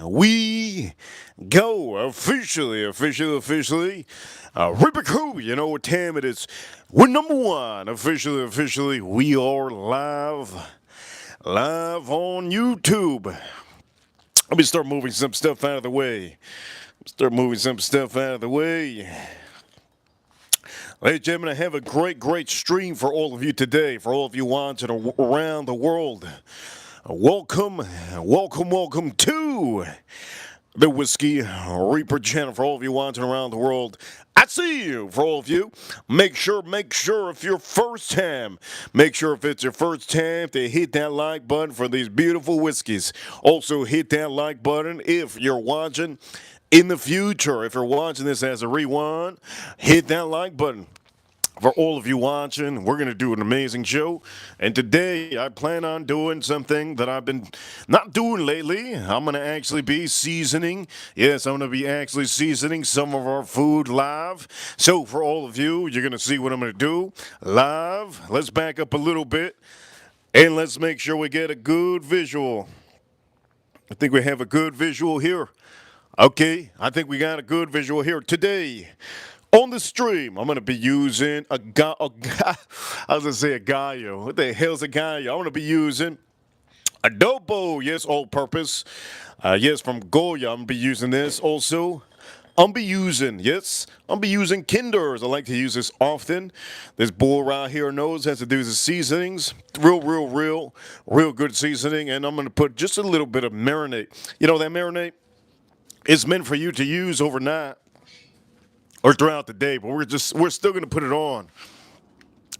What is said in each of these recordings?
we go officially. Reaper Crew, you know what time it is. We're number one, officially. We are live on YouTube. Let me start moving some stuff out of the way. Ladies and gentlemen, I have a great stream for all of you today, for all of you watching around the world. Welcome to the Whiskey Reaper channel. For all of you watching around the world, I see you. For all of you, make sure if you're first time, if it's your first time to hit that like button for these beautiful whiskeys. Also hit that like button if you're watching in the future. If you're watching this as a rewind, hit that like button. For all of you watching, we're going to do an amazing show. And today, I plan on doing something that I've been not doing lately. I'm going to actually be seasoning. Yes, I'm going to be actually seasoning some of our food live. So, for all of you, you're going to see what I'm going to do live. Let's back up a little bit. And let's make sure we get a good visual. I think we have a good visual here. Okay, I think we got a good visual here. Today, on the stream, I'm going to be using I was going to say a gallo. What the hell's a gallo? I'm going to be using adobo, yes, all-purpose. Yes, from Goya, I'm going to be using this also. I'm be using Kinders. I like to use this often. This boy right here knows has to do the seasonings. Real good seasoning. And I'm going to put just a little bit of marinade. You know that marinade? It's meant for you to use overnight or throughout the day, but we're still going to put it on.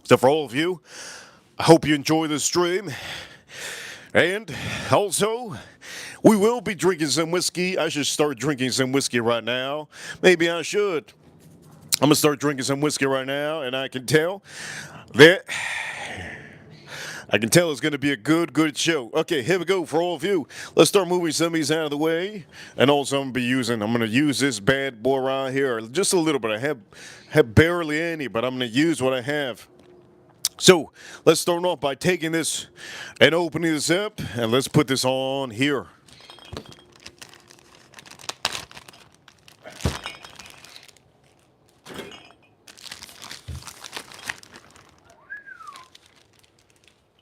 So for all of you, I hope you enjoy this stream. And also, we will be drinking some whiskey. I should start drinking some whiskey right now. Maybe I should. I'm going to start drinking some whiskey right now, and I can tell it's going to be a good show. Okay, here we go for all of you. Let's start moving some of these out of the way. And also I'm going to use this bad boy right here. Just a little bit. I have barely any, but I'm going to use what I have. So let's start off by taking this and opening this up. And let's put this on here.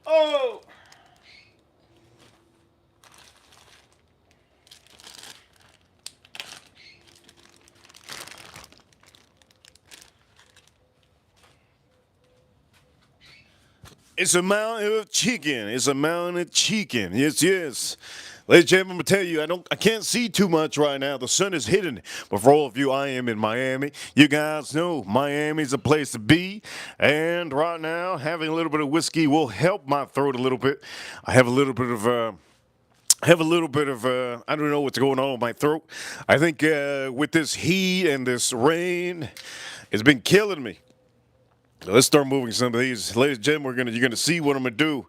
Oh! It's a mountain of chicken. Yes. Ladies and gentlemen, I'm gonna tell you, I can't see too much right now. The sun is hidden. But for all of you, I am in Miami. You guys know Miami's a place to be. And right now, having a little bit of whiskey will help my throat a little bit. I have a little bit of I don't know what's going on with my throat. I think with this heat and this rain, it's been killing me. Let's start moving some of these. Ladies and gentlemen, you're gonna see what I'm gonna do.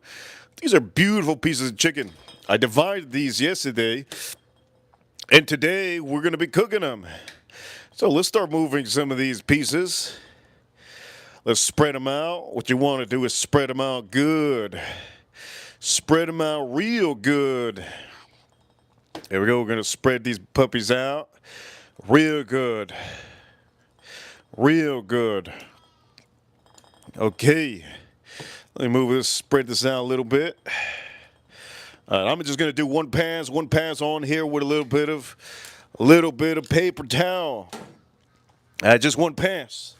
These are beautiful pieces of chicken. I divided these yesterday, and today we're gonna be cooking them. So let's start moving some of these pieces. Let's spread them out. What you want to do is spread them out good. Spread them out real good. There we go. We're gonna spread these puppies out real good. Okay, let me move this, spread this out a little bit. I'm just gonna do one pass on here with a little bit of paper towel. Just one pass.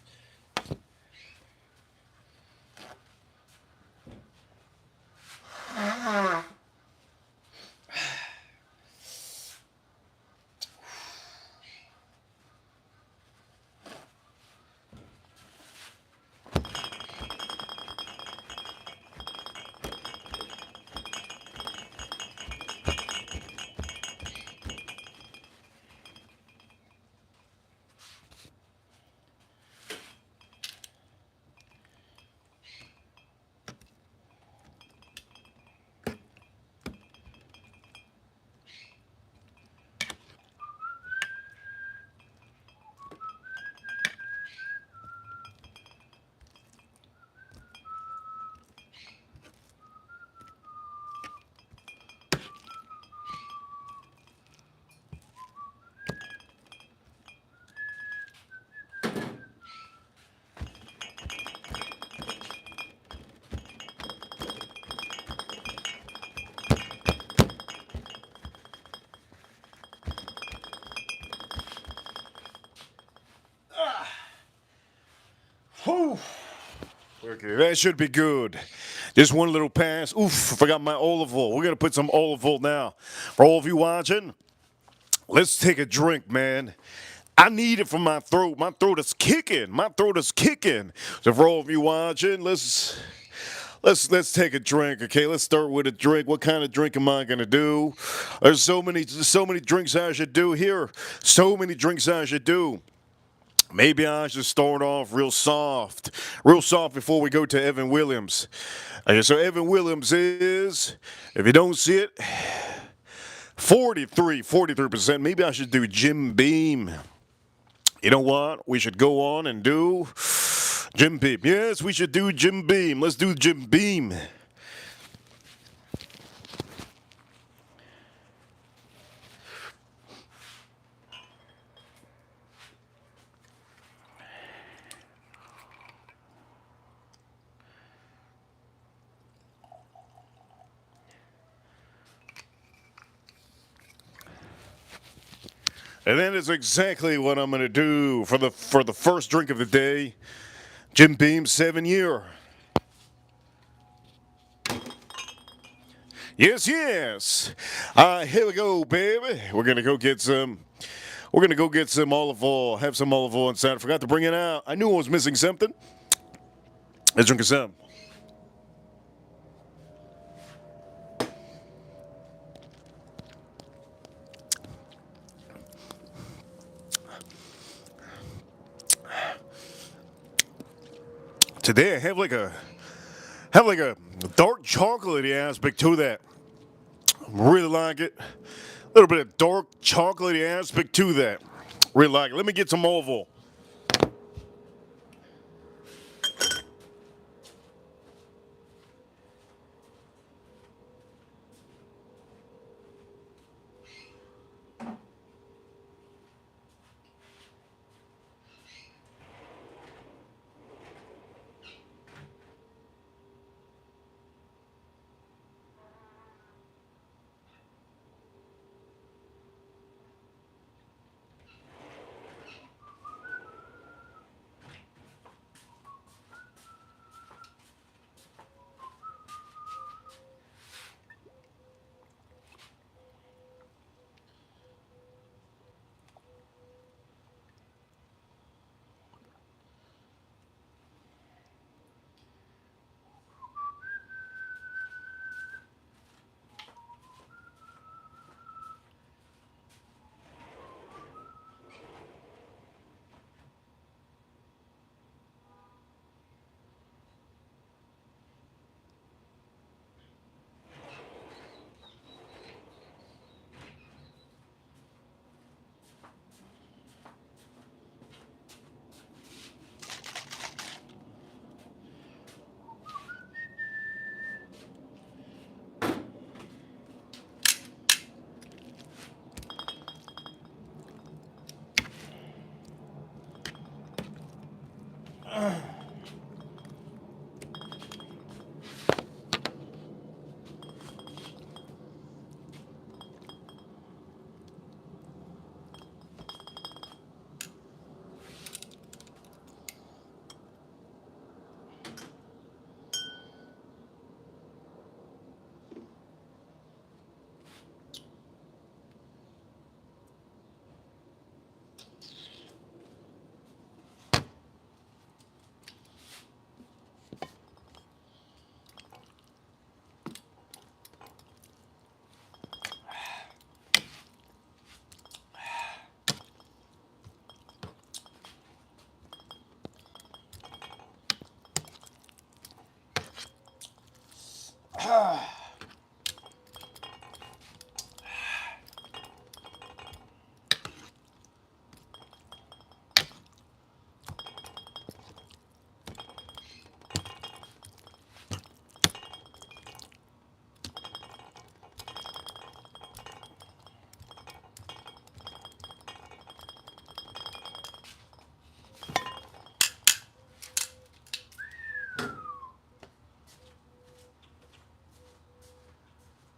Okay, that should be good. Just one little pass. Oof, I forgot my olive oil. We're going to put some olive oil now. For all of you watching, let's take a drink, man. I need it for my throat. My throat is kicking. My throat is kicking. So for all of you watching, let's take a drink, okay? Let's start with a drink. What kind of drink am I gonna do? There's so many drinks I should do here. So many drinks I should do. Maybe I should start off real soft before we go to Evan Williams. Okay, so Evan Williams is, if you don't see it, 43%. Maybe I should do Jim Beam. You know what? We should go on and do Jim Beam. Yes, we should do Jim Beam. Let's do Jim Beam. And that is exactly what I'm going to do for the first drink of the day. Jim Beam 7-year. Yes, yes. Here we go, baby. We're gonna go get some. We're gonna go get some olive oil. Have some olive oil inside. I forgot to bring it out. I knew I was missing something. Let's drink some. Today I have like a dark chocolatey aspect to that. Really like it. A little bit of dark chocolatey aspect to that. Really like it. Let me get some olive oil.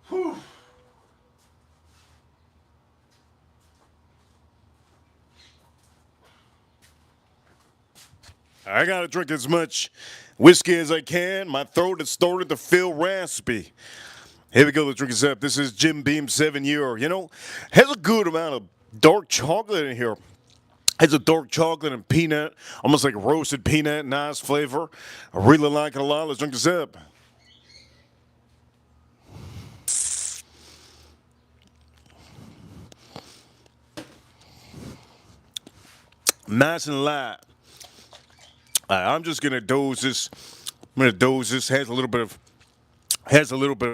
Whew. I gotta drink as much whiskey as I can. My throat is starting to feel raspy. Here we go, let's drink this up. This is Jim Beam 7-year. You know, has a good amount of dark chocolate in here. Has a dark chocolate and peanut, almost like roasted peanut, nice flavor. I really like it a lot. Let's drink this up. Nice and light. I'm just gonna dose this. I'm gonna dose this. Has a little bit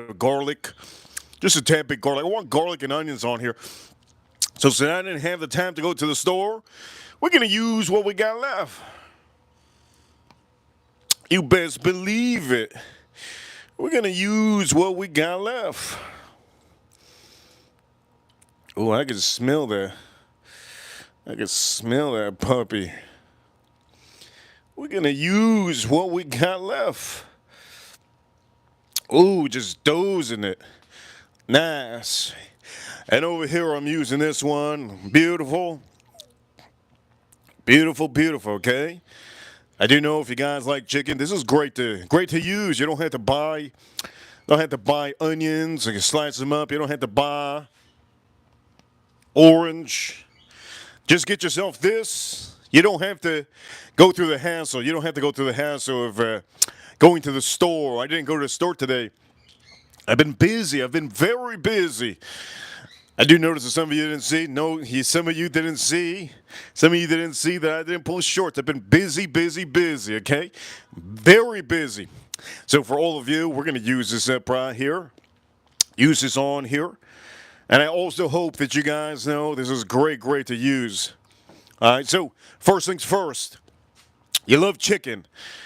of garlic, just a tad bit garlic. I want garlic and onions on here. So since I didn't have the time to go to the store, we're gonna use what we got left. You best believe it. We're gonna use what we got left. Oh, I can smell that. I can smell that puppy. We're gonna use what we got left. Ooh, just dozing it. Nice. And over here I'm using this one. Beautiful. Beautiful, beautiful, okay? I do know if you guys like chicken, this is great to use. You don't have to buy onions, you can slice them up. You don't have to buy orange. Just get yourself this. You don't have to go through the hassle. You don't have to go through the hassle of going to the store. I didn't go to the store today. I've been busy. I've been very busy. I do notice that some of you didn't see. No, some of you didn't see. Some of you didn't see that I didn't pull shorts. I've been busy, okay? Very busy. So for all of you, we're going to use this up right here. Use this on here. And I also hope that you guys know this is great to use. All right, so first things first. You love chicken.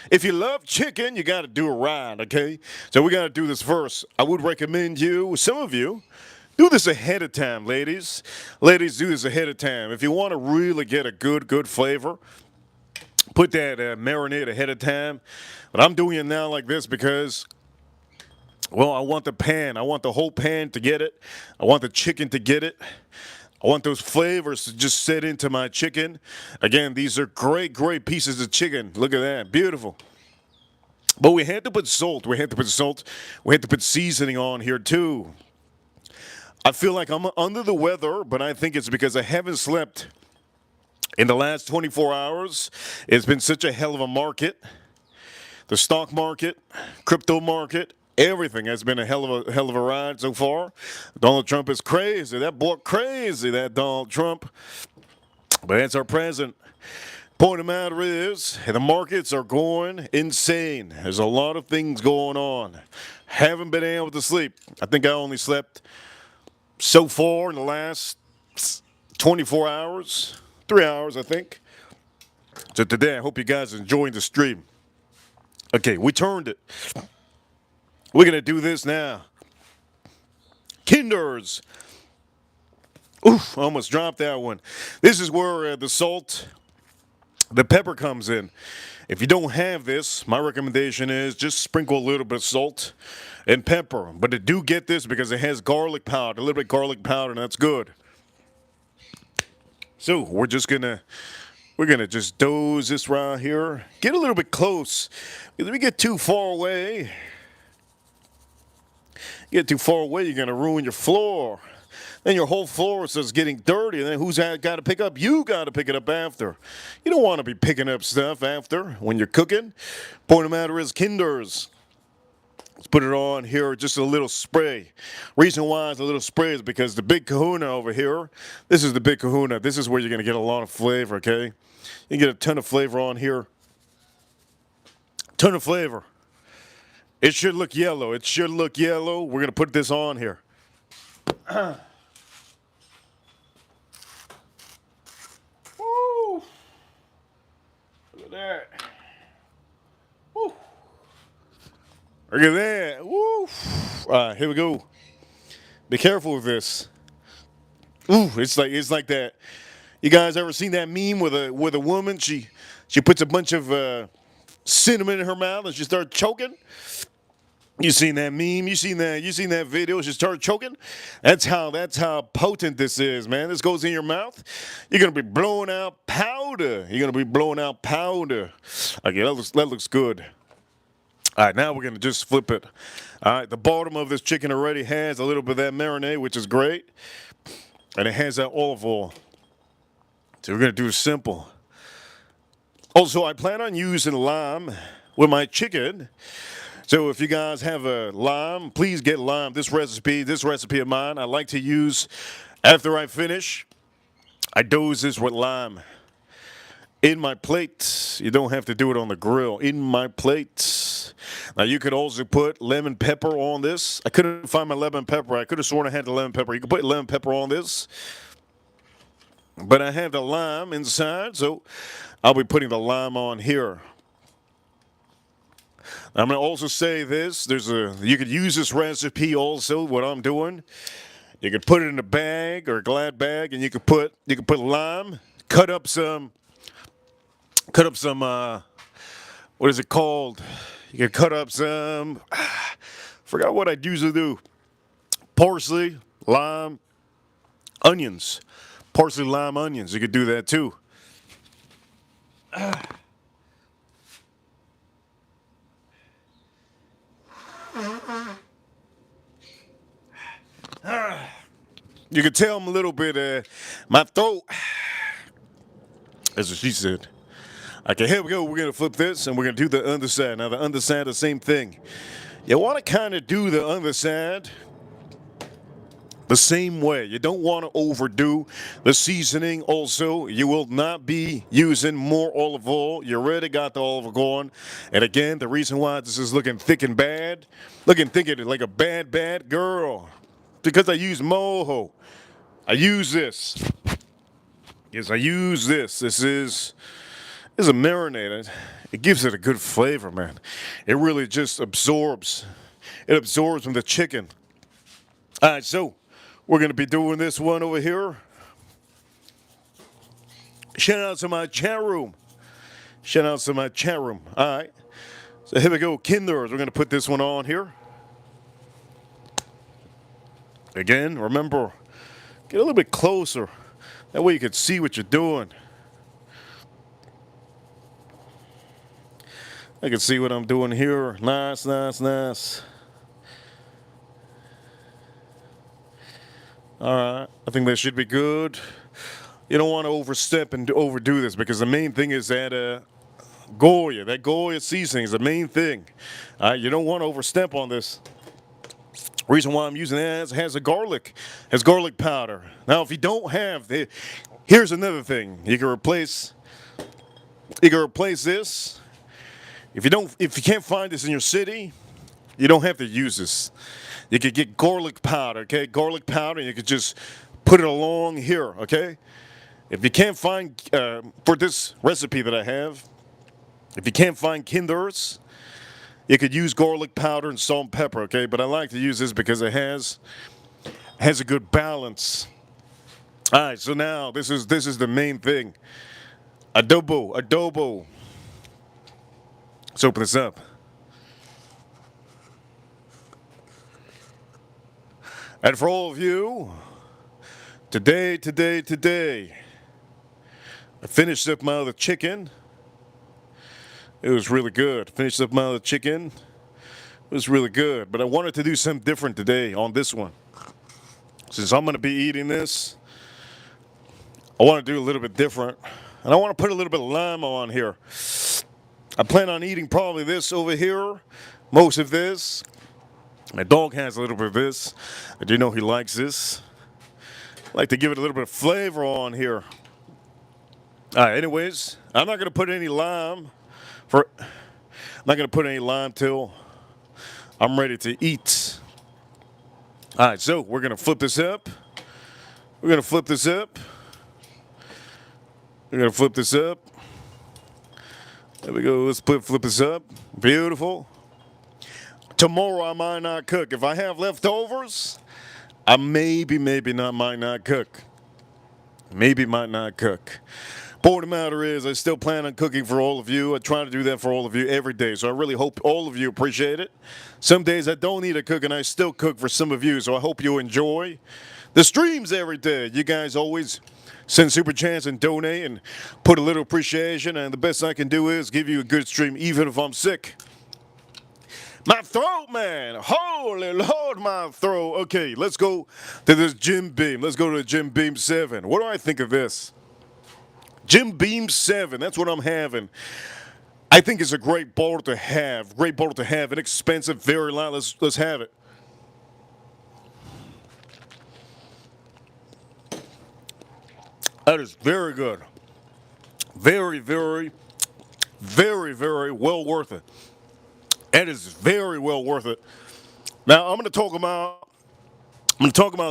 If you love chicken, you got to do it right, okay? So we got to do this first. I would recommend you, some of you, do this ahead of time, ladies. Ladies, do this ahead of time. If you want to really get a good flavor, put that marinade ahead of time. But I'm doing it now like this because, well, I want the pan. I want the whole pan to get it. I want the chicken to get it. I want those flavors to just set into my chicken. Again, these are great pieces of chicken. Look at that. Beautiful. But we had to put salt. We had to put seasoning on here too. I feel like I'm under the weather, but I think it's because I haven't slept in the last 24 hours. It's been such a hell of a market. The stock market, crypto market, everything has been a hell of a ride so far. Donald Trump is crazy. That boy crazy, that Donald Trump. But that's our president. Point of the matter is, the markets are going insane. There's a lot of things going on. Haven't been able to sleep. I think I only slept so far in the last 24 hours, 3 hours, I think. So today, I hope you guys are enjoying the stream. Okay, we turned it. We're going to do this now. Kinders. Oof, I almost dropped that one. This is where the salt, the pepper comes in. If you don't have this, my recommendation is just sprinkle a little bit of salt and pepper. But to do get this because it has garlic powder, a little bit of garlic powder, and that's good. So we're gonna just doze this right here. Get a little bit close. If we get too far away, you're gonna ruin your floor. Then your whole floor starts getting dirty, and then who's got to pick up? You got to pick it up after. You don't want to be picking up stuff after when you're cooking. Point of the matter is Kinders. Let's put it on here, just a little spray. Reason why it's a little spray is because the Big Kahuna over here, this is the Big Kahuna. This is where you're going to get a lot of flavor, okay? You can get a ton of flavor on here. Ton of flavor. It should look yellow. It should look yellow. We're going to put this on here. Woo! Look at that. Woo! Look at that. Woo! All right, here we go. Be careful with this. Ooh, it's like that. You guys ever seen that meme with a woman? She puts a bunch of cinnamon in her mouth and she starts choking. You seen that meme? You seen that video? She started choking. That's how potent this is, man. This goes in your mouth. You're gonna be blowing out powder. Okay, that looks good. All right, now we're going to just flip it. All right, the bottom of this chicken already has a little bit of that marinade, which is great. And it has that olive oil. So we're going to do it simple. Also, I plan on using lime with my chicken. So if you guys have a lime, please get lime. This recipe of mine, I like to use, after I finish, I dose this with lime. In my plate. You don't have to do it on the grill. In my plate. Now you could also put lemon pepper on this. I couldn't find my lemon pepper. I could have sworn I had the lemon pepper. You can put lemon pepper on this. But I have the lime inside, so I'll be putting the lime on here. I'm going to also say this. You could use this recipe also, what I'm doing. You could put it in a bag or a Glad bag, and you could put lime, cut up some, what is it called? You can cut up some, forgot what I'd usually do. Parsley, lime, onions. Parsley, lime, onions. You could do that too. You could tell I'm a little bit, my throat, that's what she said. Okay, here we go. We're going to flip this, and we're going to do the underside. Now, the underside, the same thing. You want to kind of do the underside the same way. You don't want to overdo the seasoning. Also, you will not be using more olive oil. You already got the olive oil going. And again, the reason why this is looking thick and bad, looking like a bad girl, because I use mojo. I use this. Yes, I use this. This is a marinade. It gives it a good flavor, man. It really just absorbs. It absorbs from the chicken. All right, so we're going to be doing this one over here. Shout out to my chat room. Shout out to my chat room. All right. So here we go. Kinders. We're going to put this one on here. Again, remember, get a little bit closer. That way you can see what you're doing. I can see what I'm doing here. Nice, nice, nice. All right. I think that should be good. You don't want to overstep and overdo this, because the main thing is that Goya. That Goya seasoning is the main thing. You don't want to overstep on this. Reason why I'm using that is it has garlic powder. Now, if you don't have here's another thing. You can replace this. If you can't find this in your city, you don't have to use this. You could get garlic powder, okay? Garlic powder, and you could just put it along here, okay? If you can't find, for this recipe that I have, if you can't find Kinders, you could use garlic powder and salt and pepper, okay? But I like to use this because it has a good balance. All right, so now this is the main thing. Adobo. Let's open this up. And for all of you, today, I finished up my other chicken. It was really good. Finished up my other chicken. It was really good. But I wanted to do something different today on this one. Since I'm going to be eating this, I want to do a little bit different. And I want to put a little bit of lime on here. I plan on eating probably this over here. Most of this. My dog has a little bit of this. I do know he likes this. I like to give it a little bit of flavor on here. All right, anyways, I'm not going to put any lime. I'm not going to put any lime till I'm ready to eat. All right, so we're going to flip this up. We're going to flip this up. We're going to flip this up. There we go. Let's flip this up. Beautiful. Tomorrow I might not cook. If I have leftovers, I maybe might not cook. Maybe might not cook. Point of the matter is, I still plan on cooking for all of you. I try to do that for all of you every day. So I really hope all of you appreciate it. Some days I don't need to cook, and I still cook for some of you. So I hope you enjoy the streams every day. You guys always send super chats and donate and put a little appreciation. And the best I can do is give you a good stream, even if I'm sick. My throat, man. Holy Lord, my throat. Okay, let's go to this Jim Beam. Let's go to the Jim Beam 7. What do I think of this? Jim Beam 7. That's what I'm having. I think it's a great bottle to have. Great bottle to have. Inexpensive, very light. Let's have it. That is very good. Very, very, very, very well worth it. That is very well worth it. Now I'm going to talk about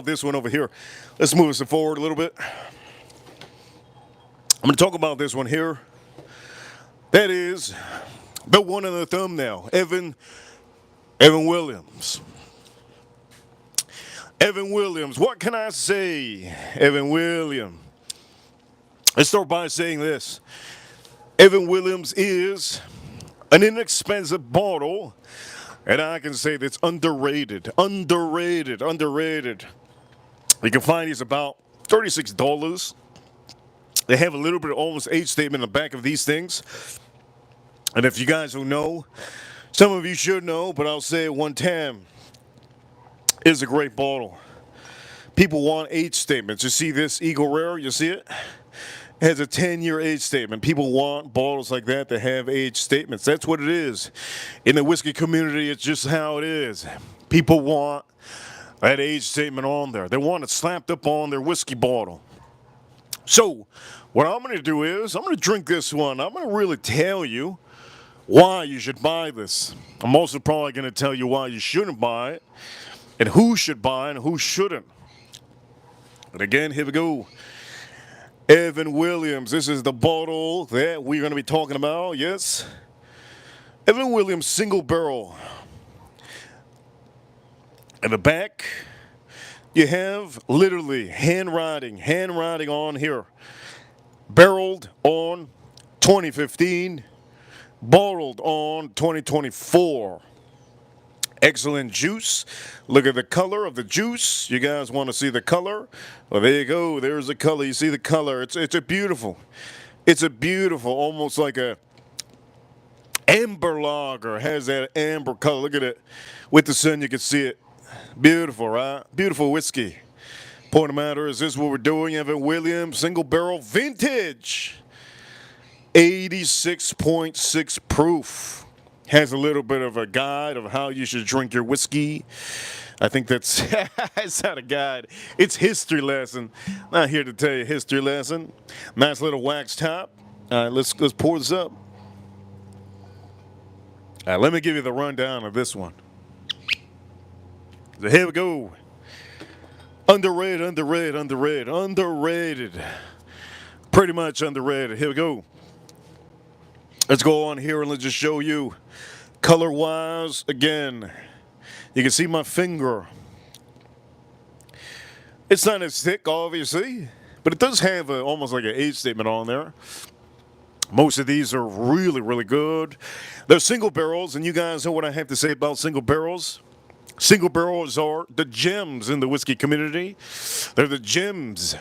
this one over here. Let's move this forward a little bit. I'm going to talk about this one here. That is the one in the thumbnail, Evan Williams. Evan Williams. What can I say? Evan Williams. Let's start by saying this. Evan Williams is an inexpensive bottle, and I can say that's underrated. Underrated. You can find these about $36. They have a little bit of almost age statement in the back of these things. And if you guys don't know, some of you should know, but I'll say it one time. It's a great bottle. People want age statements. You see this Eagle Rare? You see it? It has a 10-year age statement. People want bottles like that have age statements. That's what it is. In the whiskey community, it's just how it is. People want that age statement on there. They want it slapped up on their whiskey bottle. So, what I'm going to do is, I'm going to drink this one. I'm going to really tell you why you should buy this. I'm also probably going to tell you why you shouldn't buy it, and who should buy it and who shouldn't. And again, here we go. Evan Williams. This is the bottle that we're going to be talking about. Yes. Evan Williams single barrel. In the back, you have literally handwriting on here. Barreled on 2015, bottled on 2024. Excellent juice. Look at the color of the juice. You guys want to see the color? Well, there you go. There's the color. You see the color. It's a beautiful. It's a beautiful, almost like a amber lager. Has that amber color. Look at it. With the sun, you can see it. Beautiful, right? Beautiful whiskey. Point of matter is this what we're doing. Evan Williams single barrel vintage. 86.6 proof. Has a little bit of a guide of how you should drink your whiskey. I think that's it's not a guide. It's history lesson. Not here to tell you a history lesson. Nice little wax top. All right, let's pour this up. All right, let me give you the rundown of this one. So here we go. Underrated. Pretty much underrated. Here we go. Let's go on here and let's just show you. Color-wise, again, you can see my finger. It's not as thick, obviously, but it does have almost like an age statement on there. Most of these are really, really good. They're single barrels, and you guys know what I have to say about single barrels. Single barrels are the gems in the whiskey community. They're the gems.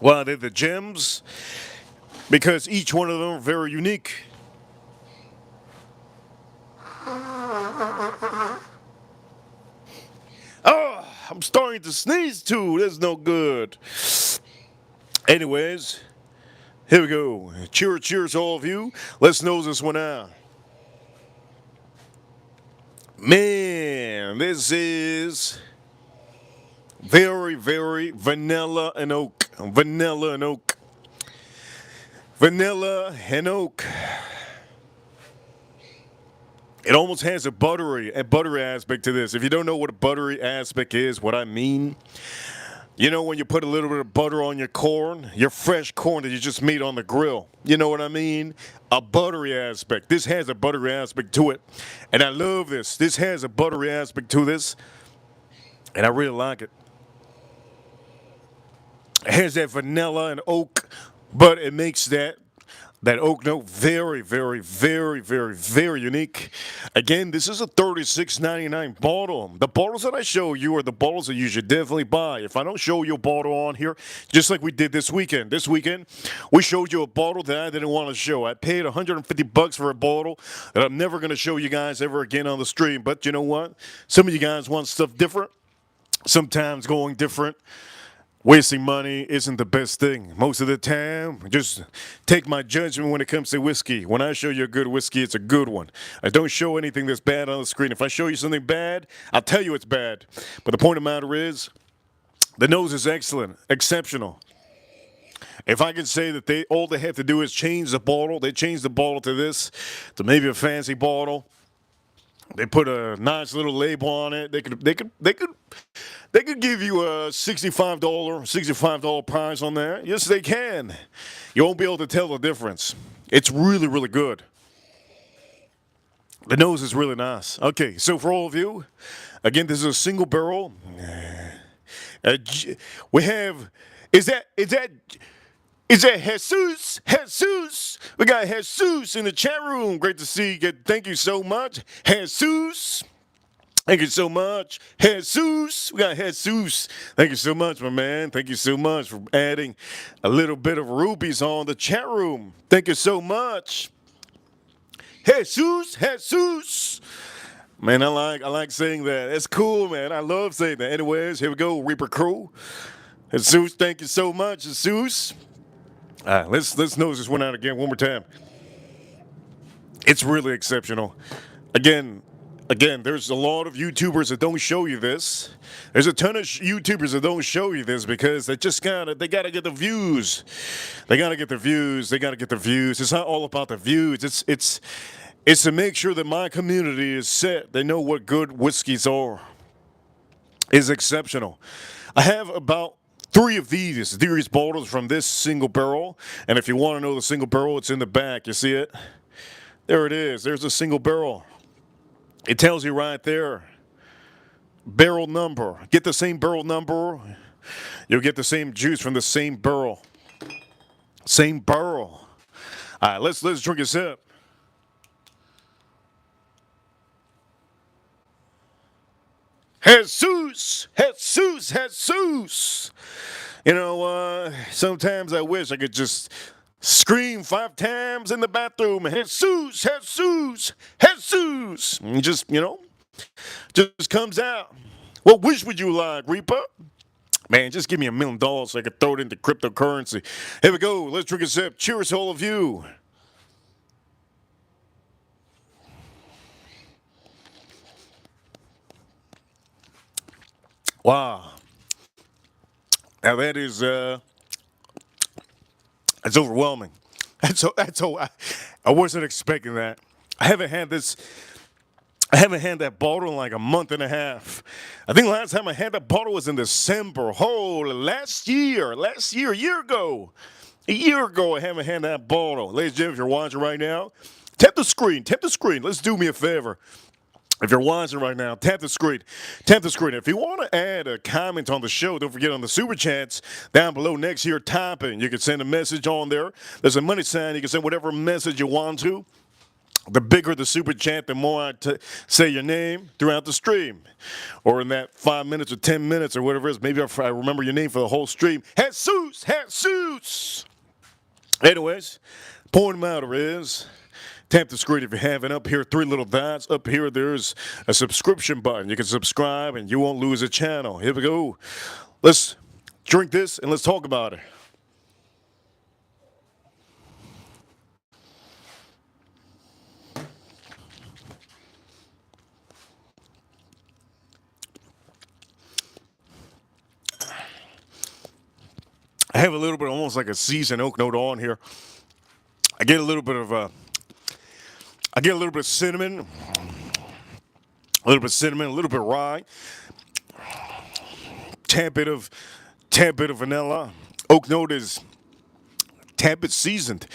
Well, they're the gems because each one of them are very unique. Oh, I'm starting to sneeze too. That's no good. Anyways, here we go. Cheers, all of you. Let's nose this one out. Man, this is very, very vanilla and oak. Vanilla and oak. It almost has a buttery aspect to this. If you don't know what a buttery aspect is, what I mean, you know when you put a little bit of butter on your corn, your fresh corn that you just made on the grill. You know what I mean? A buttery aspect. This has a buttery aspect to it. And I love this. This has a buttery aspect to this. And I really like it. It has that vanilla and oak, but it makes that That oak note, very, very, very, very, very unique. Again, this is a $36.99 bottle. The bottles that I show you are the bottles that you should definitely buy. If I don't show you a bottle on here, just like we did this weekend. This weekend, we showed you a bottle that I didn't want to show. I paid $150 for a bottle that I'm never going to show you guys ever again on the stream. But you know what? Some of you guys want stuff different. Sometimes going different. Wasting money isn't the best thing. Most of the time, just take my judgment when it comes to whiskey. When I show you a good whiskey, it's a good one. I don't show anything that's bad on the screen. If I show you something bad, I'll tell you it's bad. But the point of the matter is, the nose is excellent, exceptional. If I can say that all they have to do is change the bottle, they change the bottle to this, to maybe a fancy bottle. They put a nice little label on it. They could give you a $65 price on there. Yes, they can. You won't be able to tell the difference. It's really, really good. The nose is really nice. Okay, so for all of you, again, this is a single barrel. We have, is that Jesus? Jesus. We got Jesus in the chat room. Great to see you. Thank you so much. Jesus. Thank you so much. Jesus. We got Jesus. Thank you so much, my man. Thank you so much for adding a little bit of rubies on the chat room. Thank you so much. Jesus. Jesus. Man, I like saying that. That's cool, man. I love saying that. Anyways, here we go. Reaper Crew. Jesus, thank you so much, Jesus. Let's nose this one out again one more time. It's really exceptional. Again, there's a lot of YouTubers that don't show you this. There's a ton of YouTubers that don't show you this because they gotta get the views. They gotta get the views. It's not all about the views. It's to make sure that my community is set. They know what good whiskeys are. It's exceptional. I have about 3 of these bottles from this single barrel. And if you want to know the single barrel, it's in the back. You see it? There it is. There's a single barrel. It tells you right there. Barrel number. Get the same barrel number. You'll get the same juice from the same barrel. Same barrel. All right, let's drink a sip. Jesus. You know, sometimes I wish I could just scream 5 times in the bathroom. Jesus. And just, just comes out. What wish would you like, Reaper? Man, just give me $1 million so I can throw it into cryptocurrency. Here we go. Let's drink a sip. Cheers to all of you. Wow. Now that is, it's overwhelming. I wasn't expecting that. I haven't had that bottle in like a month and a half. I think last time I had that bottle was in December. Last year, a year ago. A year ago, I haven't had that bottle. Ladies and gentlemen, if you're watching right now, tap the screen. Let's do me a favor. If you're watching right now, tap the screen. If you want to add a comment on the show, don't forget on the super chats down below next here, type in. You can send a message on there. There's a money sign. You can send whatever message you want to. The bigger the super chat, the more I say your name throughout the stream. Or in that 5 minutes or 10 minutes or whatever it is. Maybe I remember your name for the whole stream. Jesus! Anyways, point of the matter is, tap the screen if you haven't. Up here, 3 little dots. Up here, there's a subscription button. You can subscribe and you won't lose a channel. Here we go. Let's drink this and let's talk about it. I have a little bit, almost like a seasoned oak note on here. I get a little bit of cinnamon, a little bit rye, tad bit of vanilla. Oak note is tad bit seasoned.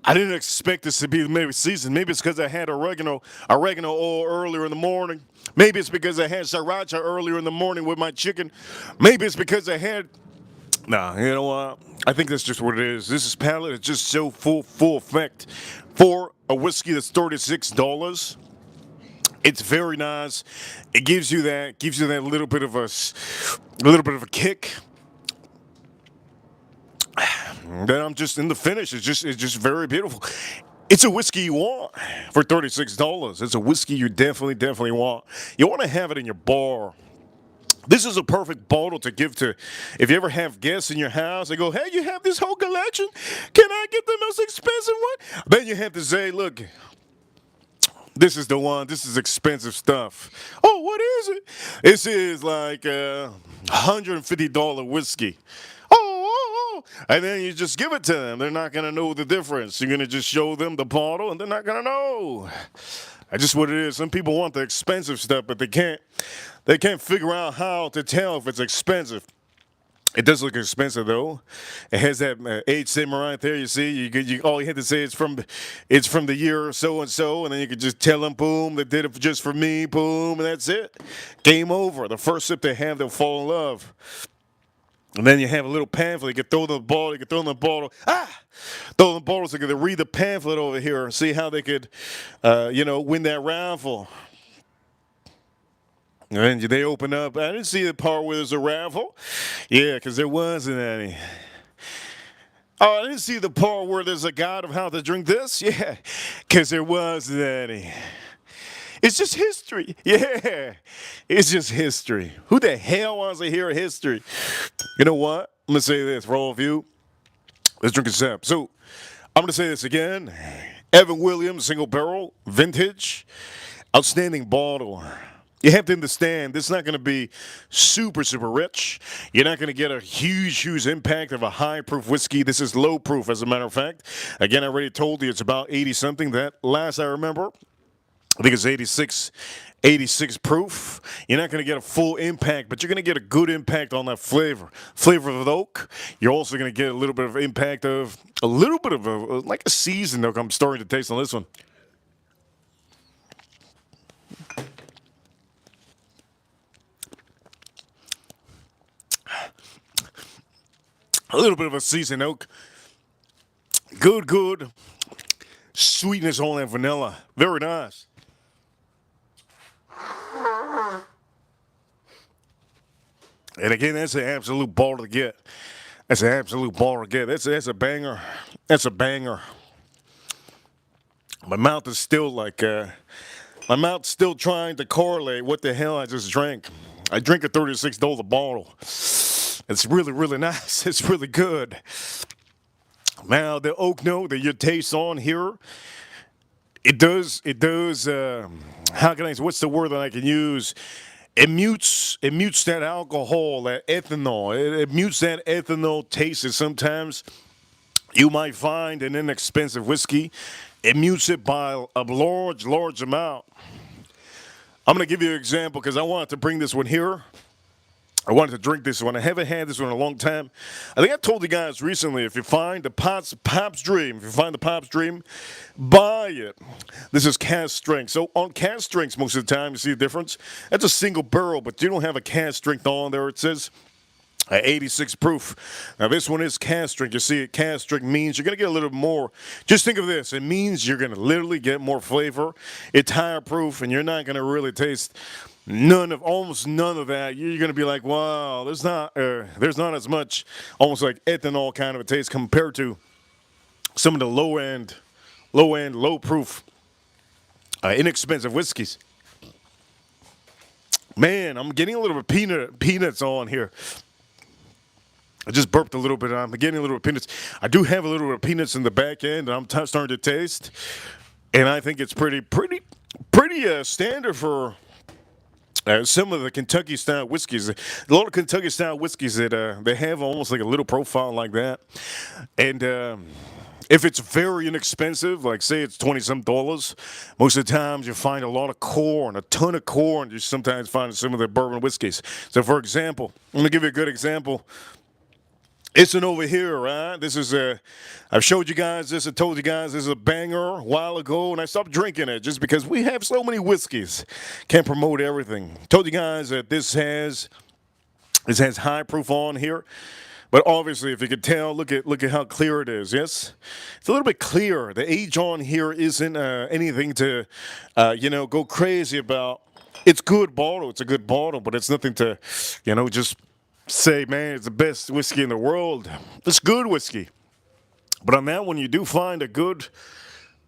I didn't expect this to be maybe seasoned. Maybe it's because I had oregano oil earlier in the morning. Maybe it's because I had sriracha earlier in the morning with my chicken. Maybe it's because I had Nah, you know what? I think that's just what it is. This is palate. It's just so full effect for a whiskey that's $36. It's very nice. It gives you that little bit of a kick. Then I'm just in the finish. It's just very beautiful. It's a whiskey you want for $36. It's a whiskey you definitely want. You want to have it in your bar. This is a perfect bottle to give to if you ever have guests in your house. They go, hey, you have this whole collection? Can I get the most expensive one? Then you have to say, look, this is the one. This is expensive stuff. Oh, what is it? This is like a $150 whiskey. And then you just give it to them. They're not going to know the difference. You're going to just show them the bottle, and they're not going to know. That's just what it is. Some people want the expensive stuff, but they can't. They can't figure out how to tell if it's expensive. It does look expensive though. It has that age statement right there. You see, all you had to say is it's from the year so and so, and then you could just tell them, boom, they did it just for me, boom, and that's it. Game over. The first sip they have, they'll fall in love. And then you have a little pamphlet. You can throw the bottle. You can throw in the bottle. Throw in the bottle so they can read the pamphlet over here and see how they could, win that raffle. And they open up. I didn't see the part where there's a raffle. Yeah, because there wasn't any. Oh, I didn't see the part where there's a guide of how to drink this. Yeah, because there wasn't any. It's just history. Yeah, it's just history. Who the hell wants to hear history? You know what? I'm going to say this for all of you. Let's drink a sip. So, I'm going to say this again. Evan Williams, single barrel, vintage, outstanding bottle. You have to understand, this is not going to be super rich. You're not going to get a huge impact of a high-proof whiskey. This is low-proof, as a matter of fact. Again, I already told you it's about 80-something. That last I remember, I think it's 86 proof. You're not going to get a full impact, but you're going to get a good impact on that flavor of the oak. You're also going to get a little bit of impact of like a seasoned oak. I'm starting to taste on this one. A little bit of a seasoned oak. Good. Sweetness on that vanilla. Very nice. And again, that's an absolute ball to get. That's a banger. That's a banger. My mouth is still trying to correlate what the hell I just drank. I drink a $36 bottle. It's really nice. It's really good. Now, the oak note that you taste on here, it does, how can I say, what's the word that I can use? It mutes that alcohol, that ethanol. It mutes that ethanol taste that sometimes you might find in inexpensive whiskey. It mutes it by a large amount. I'm going to give you an example because I wanted to bring this one here. I wanted to drink this one. I haven't had this one in a long time. I think I told you guys recently, if you find the Pop's Dream, buy it. This is cask strength. So on cask strengths, most of the time, you see the difference? That's a single barrel, but you don't have a cask strength on there. It says 86 proof. Now, this one is cask strength. You see it, cask strength means you're going to get a little more. Just think of this. It means you're going to literally get more flavor. It's higher proof, and you're not going to really taste almost none of that. You're going to be like, wow, there's not as much, almost like ethanol kind of a taste compared to some of the low proof, inexpensive whiskeys. Man, I'm getting a little bit of peanuts on here. I just burped a little bit. I'm getting a little bit of peanuts. I do have a little bit of peanuts in the back end, and I'm starting to taste. And I think it's pretty standard for some of the Kentucky-style whiskeys. A lot of Kentucky-style whiskeys that they have almost like a little profile like that. And if it's very inexpensive, like say it's $20-some, most of the times you find a lot of corn, a ton of corn. You sometimes find some of the bourbon whiskeys. So, for example, I'm going to give you a good example. It's an over here, right? This is I've showed you guys this. I told you guys this is a banger a while ago, and I stopped drinking it just because we have so many whiskeys. Can't promote everything. Told you guys that this has high proof on here. But obviously, if you could tell, look at how clear it is. Yes, it's a little bit clearer. The age on here isn't anything to, go crazy about. It's good bottle. It's a good bottle, but it's nothing to, just say, man, it's the best whiskey in the world. It's good whiskey. But on that one, you do find a good.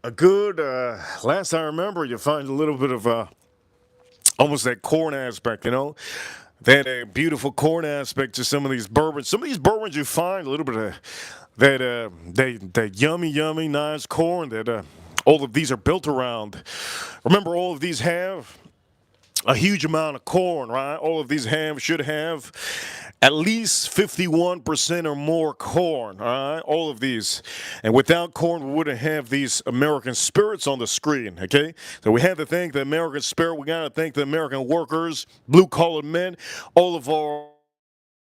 Last I remember, you find a little bit of almost that corn aspect, that beautiful corn aspect to some of these bourbons. Some of these bourbons you find a little bit of that yummy, nice corn that all of these are built around. Remember, all of these have a huge amount of corn, right? All of these should have at least 51% or more corn, all right? All of these. And without corn, we wouldn't have these American spirits on the screen, okay? So we have to thank the American spirit. We got to thank the American workers, blue-collar men, all of our,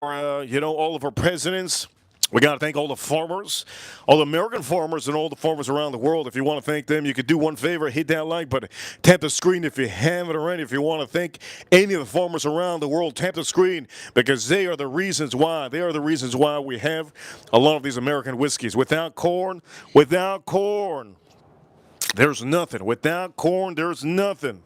all of our presidents. We got to thank all the farmers, all the American farmers, and all the farmers around the world. If you want to thank them, you could do one favor, hit that like button, tap the screen if you haven't already. If you want to thank any of the farmers around the world, tap the screen because they are the reasons why. They are the reasons why we have a lot of these American whiskeys. Without corn, there's nothing. Without corn, there's nothing.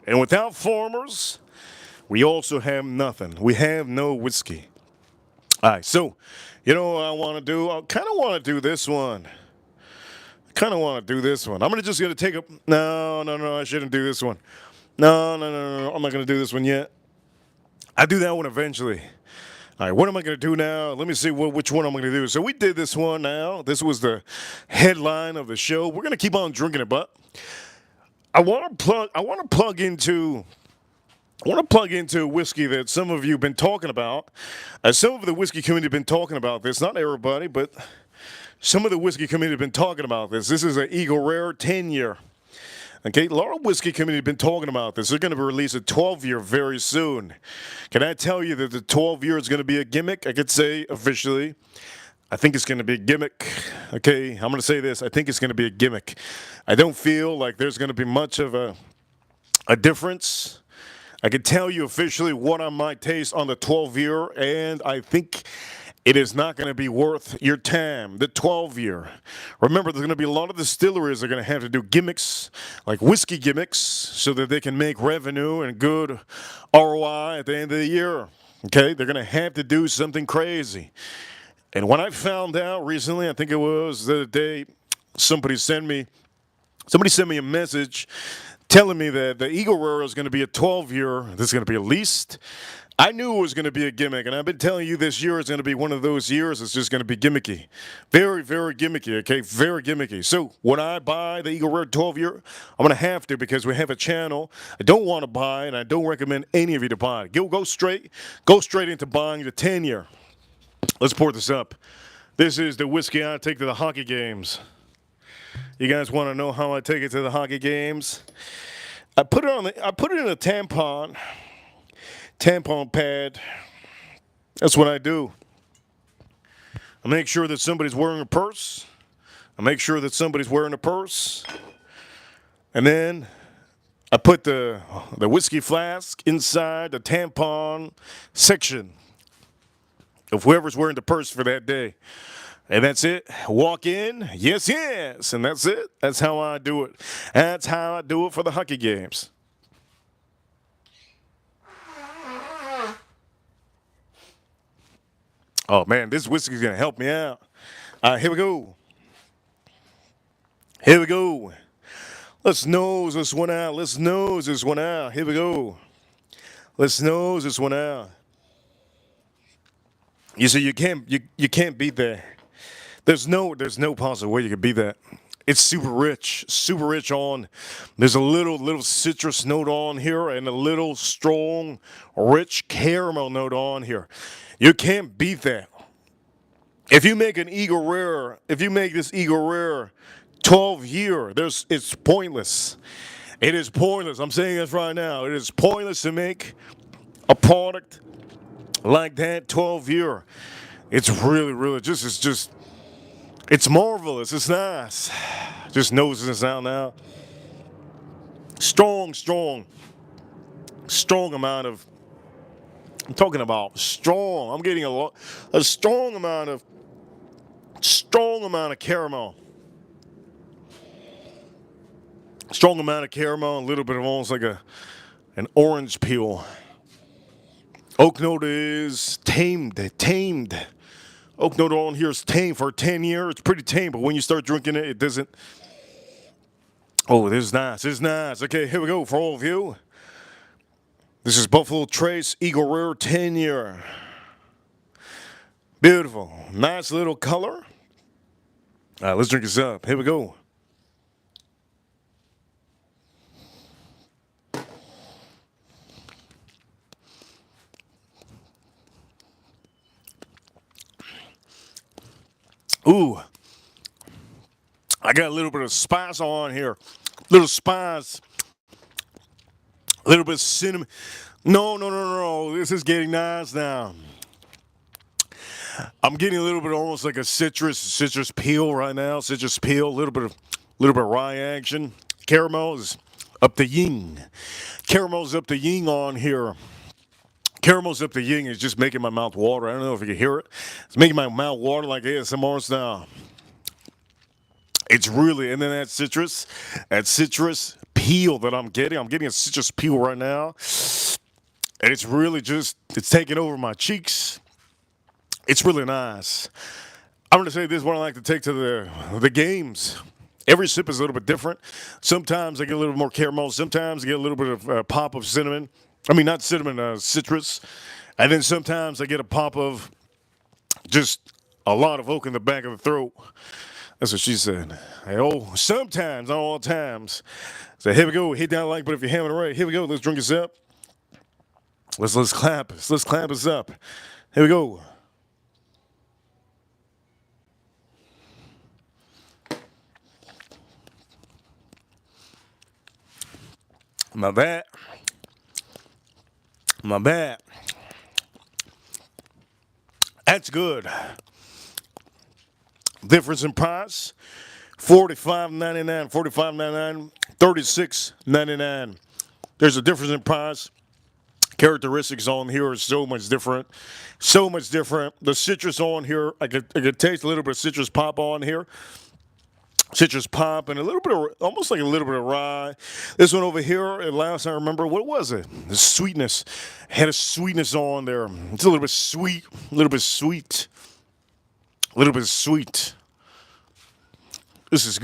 And without farmers, we also have nothing. We have no whiskey. All right, so, what I want to do? I kind of want to do this one. I'm just going to take a... No, I shouldn't do this one. No, I'm not going to do this one yet. I'll do that one eventually. All right, what am I going to do now? Let me see which one I'm going to do. So we did this one now. This was the headline of the show. We're going to keep on drinking it, but I want to plug into whiskey that some of you have been talking about. Some of the whiskey community have been talking about this. Not everybody, but some of the whiskey community have been talking about this. This is an Eagle Rare 10-year. Okay, a lot of whiskey community have been talking about this. They're going to release a 12-year very soon. Can I tell you that the 12-year is going to be a gimmick? I could say officially, I think it's going to be a gimmick. Okay, I'm going to say this. I think it's going to be a gimmick. I don't feel like there's going to be much of a difference. I can tell you officially what I might taste on the 12-year, and I think it is not going to be worth your time, the 12-year. Remember, there's going to be a lot of distilleries that are going to have to do gimmicks, like whiskey gimmicks, so that they can make revenue and good ROI at the end of the year. Okay? They're going to have to do something crazy. And when I found out recently, I think it was the other day, somebody sent me a message telling me that the Eagle Rare is going to be a 12-year. This is going to be at least. I knew it was going to be a gimmick, and I've been telling you this year is going to be one of those years that's just going to be gimmicky. Very, very gimmicky, okay? Very gimmicky. So when I buy the Eagle Rare 12-year, I'm going to have to because we have a channel. I don't want to buy, and I don't recommend any of you to buy it. Go straight into buying the 10-year. Let's pour this up. This is the whiskey I take to the hockey games. You guys want to know how I take it to the hockey games? I put it in a tampon pad. That's what I do. I make sure that somebody's wearing a purse. And then I put the whiskey flask inside the tampon section of whoever's wearing the purse for that day. And that's it. Walk in, yes, and that's it. That's how I do it. That's how I do it for the hockey games. Oh, man, this whiskey's going to help me out. Here we go. Let's nose this one out. Here we go. Let's nose this one out. You see, you can't beat that. There's no possible way you could beat that. It's super rich on. There's a little citrus note on here and a little strong, rich caramel note on here. You can't beat that. If you make this Eagle Rare 12-year, it's pointless. It is pointless. I'm saying this right now. It is pointless to make a product like that 12-year. It's really it's marvelous. It's nice. Just nosing this out now. Strong. strong amount of. I'm talking about strong. I'm getting a strong amount of caramel. Strong amount of caramel, a little bit of almost like an orange peel. Oak note is tamed. Oak note on here is tame for 10 years. It's pretty tame, but when you start drinking it, it doesn't. Oh, this is nice. This is nice. Okay, here we go for all of you. This is Buffalo Trace Eagle Rare 10 year. Beautiful. Nice little color. All right, let's drink this up. Here we go. Ooh. I got a little bit of spice on here. Little spice. A little bit of cinnamon. No. This is getting nice now. I'm getting a little bit almost like a citrus peel right now. Citrus peel, a little bit of rye action. Caramel is up the yin. Caramel's up the yin on here. Caramel's up the yin is just making my mouth water. I don't know if you can hear it. It's making my mouth water like ASMR style. It's really, and then that citrus peel that I'm getting a citrus peel right now. And it's really it's taking over my cheeks. It's really nice. I'm going to say this is what I like to take to the games. Every sip is a little bit different. Sometimes I get a little bit more caramel. Sometimes I get a little bit of pop of cinnamon. I mean, not cinnamon, citrus. And then sometimes I get a pop of just a lot of oak in the back of the throat. That's what she said. Oh, sometimes, not all times. So here we go. Hit that like button if you're having it right. Here we go. Let's drink this up. Let's clap. Let's clap this up. Here we go. My bad. That's good. Difference in price, $45.99, $45.99, $36.99. There's a difference in price. Characteristics on here are so much different. The citrus on here, I could taste a little bit of citrus pop on here. Citrus pop and a little bit of, almost like a little bit of rye. This one over here, at last I remember, what was it? The sweetness. Had a sweetness on there. It's a little bit sweet. This is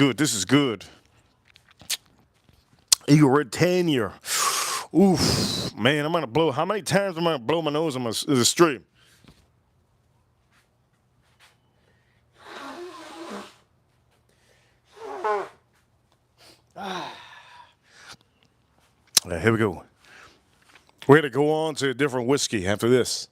good. Eagle Red 10 year. Oof. Man, I'm going to blow. How many times am I going to blow my nose on the stream? Here we go. We're going to go on to a different whiskey after this.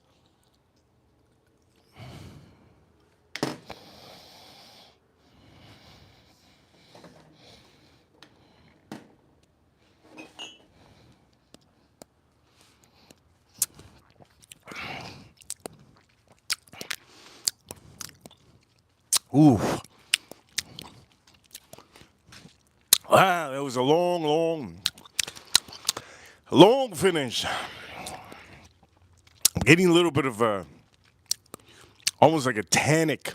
Ooh. Wow, that was a long finish. I'm getting a little bit of almost like a tannic.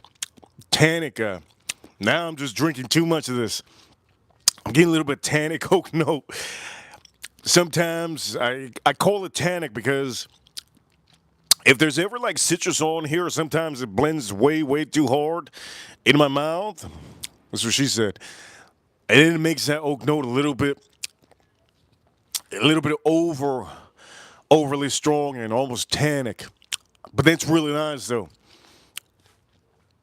Now I'm just drinking too much of this. I'm getting a little bit tannic oak note. Sometimes I call it tannic because if there's ever like citrus on here, sometimes it blends way too hard in my mouth. That's what she said. And then it makes that oak note a little bit overly strong and almost tannic. But that's really nice though.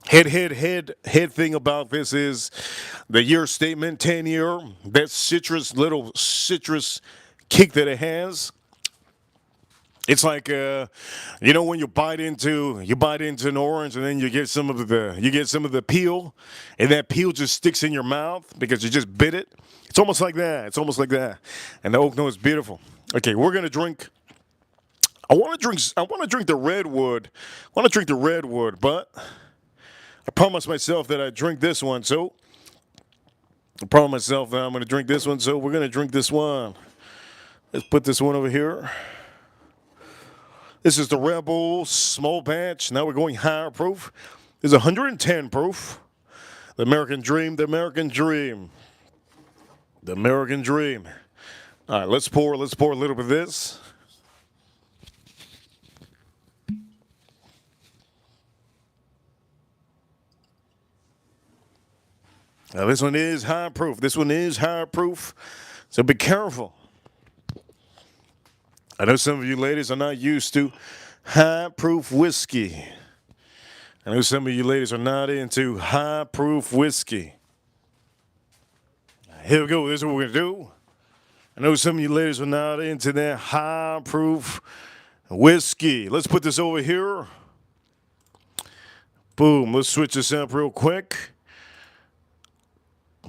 Head thing about this is the year statement, 10 year. That little citrus kick that it has. It's like when you bite into an orange and then you get some of the peel, and that peel just sticks in your mouth because you just bit it. It's almost like that. And the oak note is beautiful. Okay, we're gonna drink. I want to drink the Redwood. But I promised myself that I'd drink this one. So I promised myself that I'm gonna drink this one. So we're gonna drink this one. Let's put this one over here. This is the Rebel small batch. Now we're going higher proof. This is 110 proof. The American Dream, the American Dream. The American Dream. All right, let's pour a little bit of this. Now this one is high proof. This one is high proof. So be careful. I know some of you ladies are not used to high proof whiskey. I know some of you ladies are not into high proof whiskey. Here we go. This is what we're going to do. I know some of you ladies are not into that high proof whiskey. Let's put this over here. Boom. Let's switch this up real quick.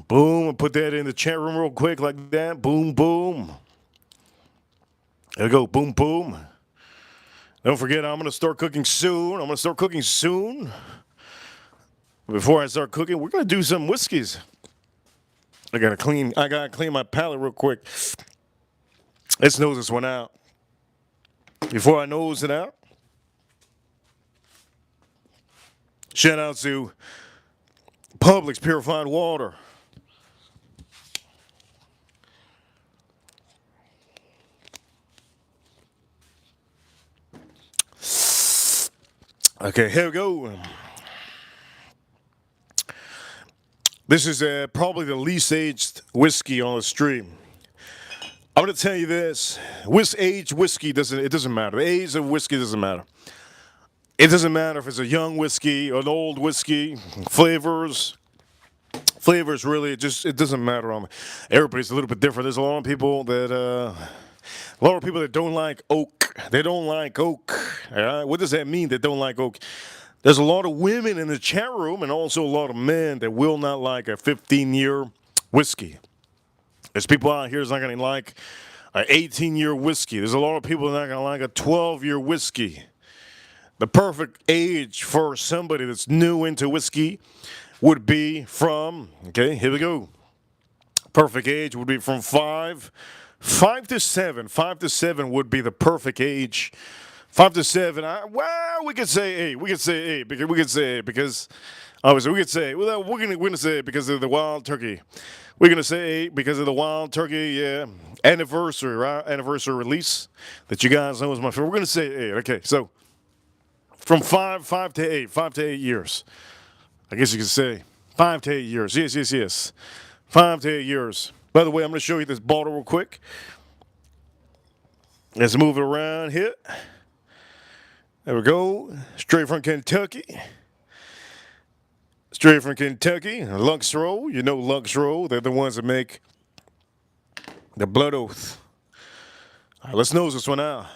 Boom. I'll put that in the chat room real quick like that. Boom, boom. There we go. Boom, boom. Don't forget, I'm going to start cooking soon. Before I start cooking, we're going to do some whiskeys. I gotta clean my palate real quick. Let's nose this one out. Before I nose it out, shout out to Publix Purified Water. Okay, here we go. This is probably the least aged whiskey on the stream. I'm going to tell you this: aged whiskey doesn't matter. The age of whiskey doesn't matter. It doesn't matter if it's a young whiskey or an old whiskey. Flavors really it doesn't matter. Everybody's a little bit different. There's a lot of people that don't like oak. They don't like oak. All right? What does that mean? They don't like oak. There's a lot of women in the chat room and also a lot of men that will not like a 15-year whiskey. There's people out here that's not going to like an 18-year whiskey. There's a lot of people that are not going to like a 12-year whiskey. The perfect age for somebody that's new into whiskey would be from, okay, here we go. Perfect age would be from 5 to 7. 5 to 7 would be the perfect age. 5 to 7. We could say 8. We could say 8 because obviously we could say we're gonna say it because of the wild turkey. We're gonna say 8 because of the wild turkey. Yeah, anniversary, right? Anniversary release that you guys know is my favorite. We're gonna say 8. Okay, so from 5 to 8, 5 to 8 years. I guess you could say 5 to 8 years. Yes. 5 to 8 years. By the way, I'm gonna show you this bottle real quick. Let's move it around here. There we go. Straight from Kentucky. Lux Row. You know Lux Row. They're the ones that make the Blood Oath. All right, let's nose this one out.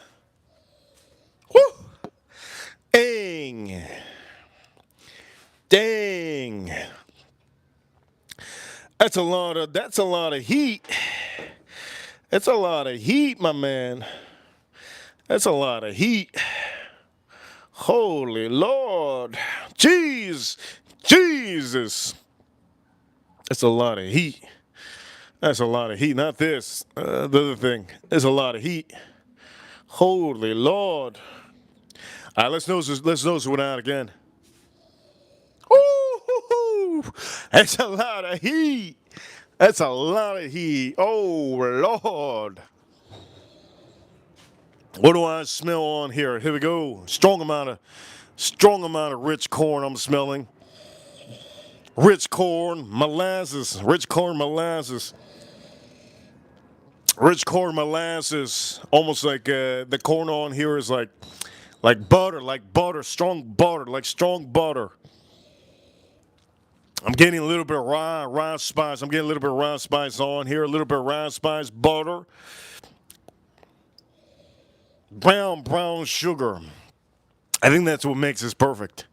Woo! Dang. That's a lot of heat. That's a lot of heat, my man. That's a lot of heat. Holy Lord. Jesus. That's a lot of heat. Not this. The other thing. There's a lot of heat. Holy Lord. All right, let's nose this one out again. Ooh, that's a lot of heat. Oh, Lord. What do I smell on here? Here we go. Strong amount of rich corn I'm smelling. Rich corn molasses. Almost like the corn on here is like butter, strong butter. I'm getting a little bit of rye spice. I'm getting a little bit of rye spice on here. A little bit of rye spice, butter. Brown sugar. I think that's what makes this perfect.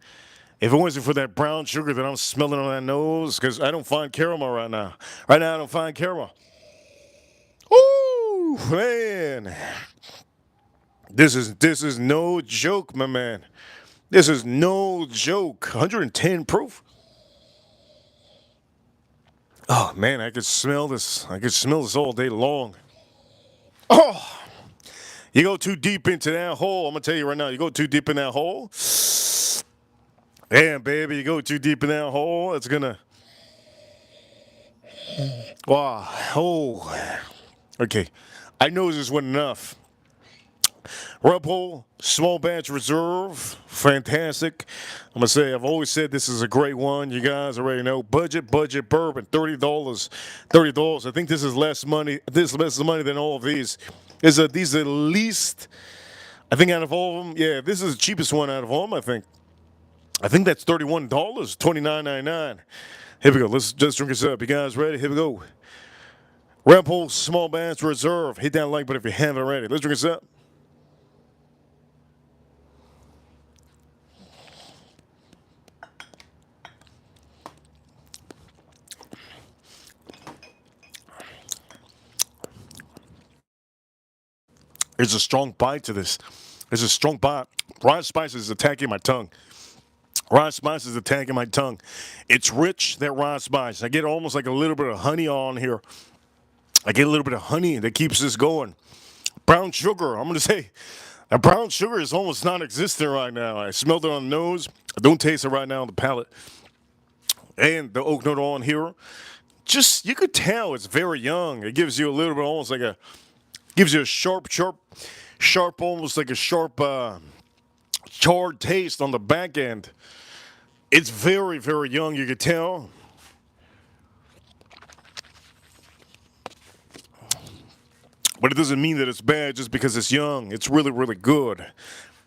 If it wasn't for that brown sugar that I'm smelling on that nose, because I don't find caramel right now. I don't find caramel. Ooh, man. This is no joke, my man. This is no joke. 110 proof. Oh man, I could smell this all day long. You go too deep into that hole, I'm going to tell you right now, you go too deep in that hole, damn, baby, you go too deep in that hole, it's going to, wow, oh, okay. I know this wasn't enough. Rub hole, small batch reserve, fantastic. I'm gonna say I've always said this is a great one. You guys already know. Budget bourbon, $30, $30. I think this is less money. This is less money than all of these. These are the least. I think out of all of them, yeah, this is the cheapest one out of all of them. I think that's $31, $29.99. Here we go. Let's just drink this up. You guys ready? Here we go. Rub hole, small batch reserve. Hit that like button if you haven't already. Let's drink this up. There's a strong bite to this. There's a strong bite. Raw spice is attacking my tongue. Raw spice is attacking my tongue. It's rich, that raw spice. I get almost like a little bit of honey on here. I get a little bit of honey that keeps this going. Brown sugar, I'm going to say, that brown sugar is almost non-existent right now. I smelled it on the nose. I don't taste it right now on the palate. And the oak note on here, just, you could tell it's very young. It gives you a little bit, almost like a, gives you a sharp, almost like a sharp, charred taste on the back end. It's very, very young, you could tell. But it doesn't mean that it's bad just because it's young. It's really, really good.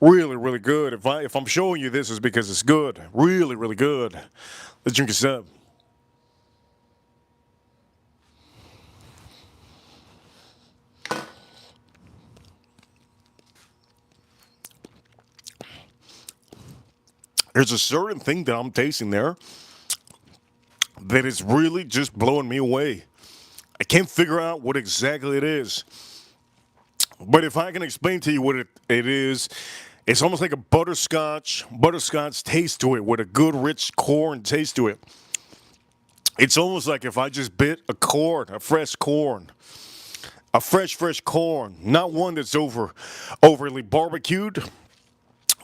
Really, really good. If I'm showing you this, it's because it's good. Really, really good. Let's drink this up. There's a certain thing that I'm tasting there that is really just blowing me away. I can't figure out what exactly it is. But if I can explain to you what it is, it's almost like a butterscotch taste to it with a good rich corn taste to it. It's almost like if I just bit a corn, a fresh corn. A fresh corn, not one that's overly barbecued.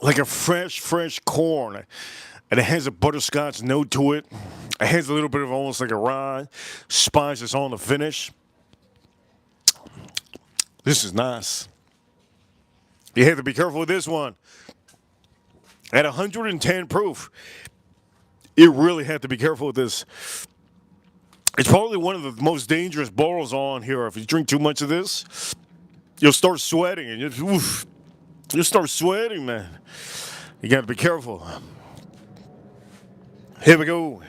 Like a fresh corn. And it has a butterscotch note to it. It has a little bit of almost like a rye spices on the finish. This is nice. You have to be careful with this one. At 110 proof, you really have to be careful with this. It's probably one of the most dangerous bottles on here. If you drink too much of this, you'll start sweating. And you'll start sweating, man. You got to be careful. Here we go.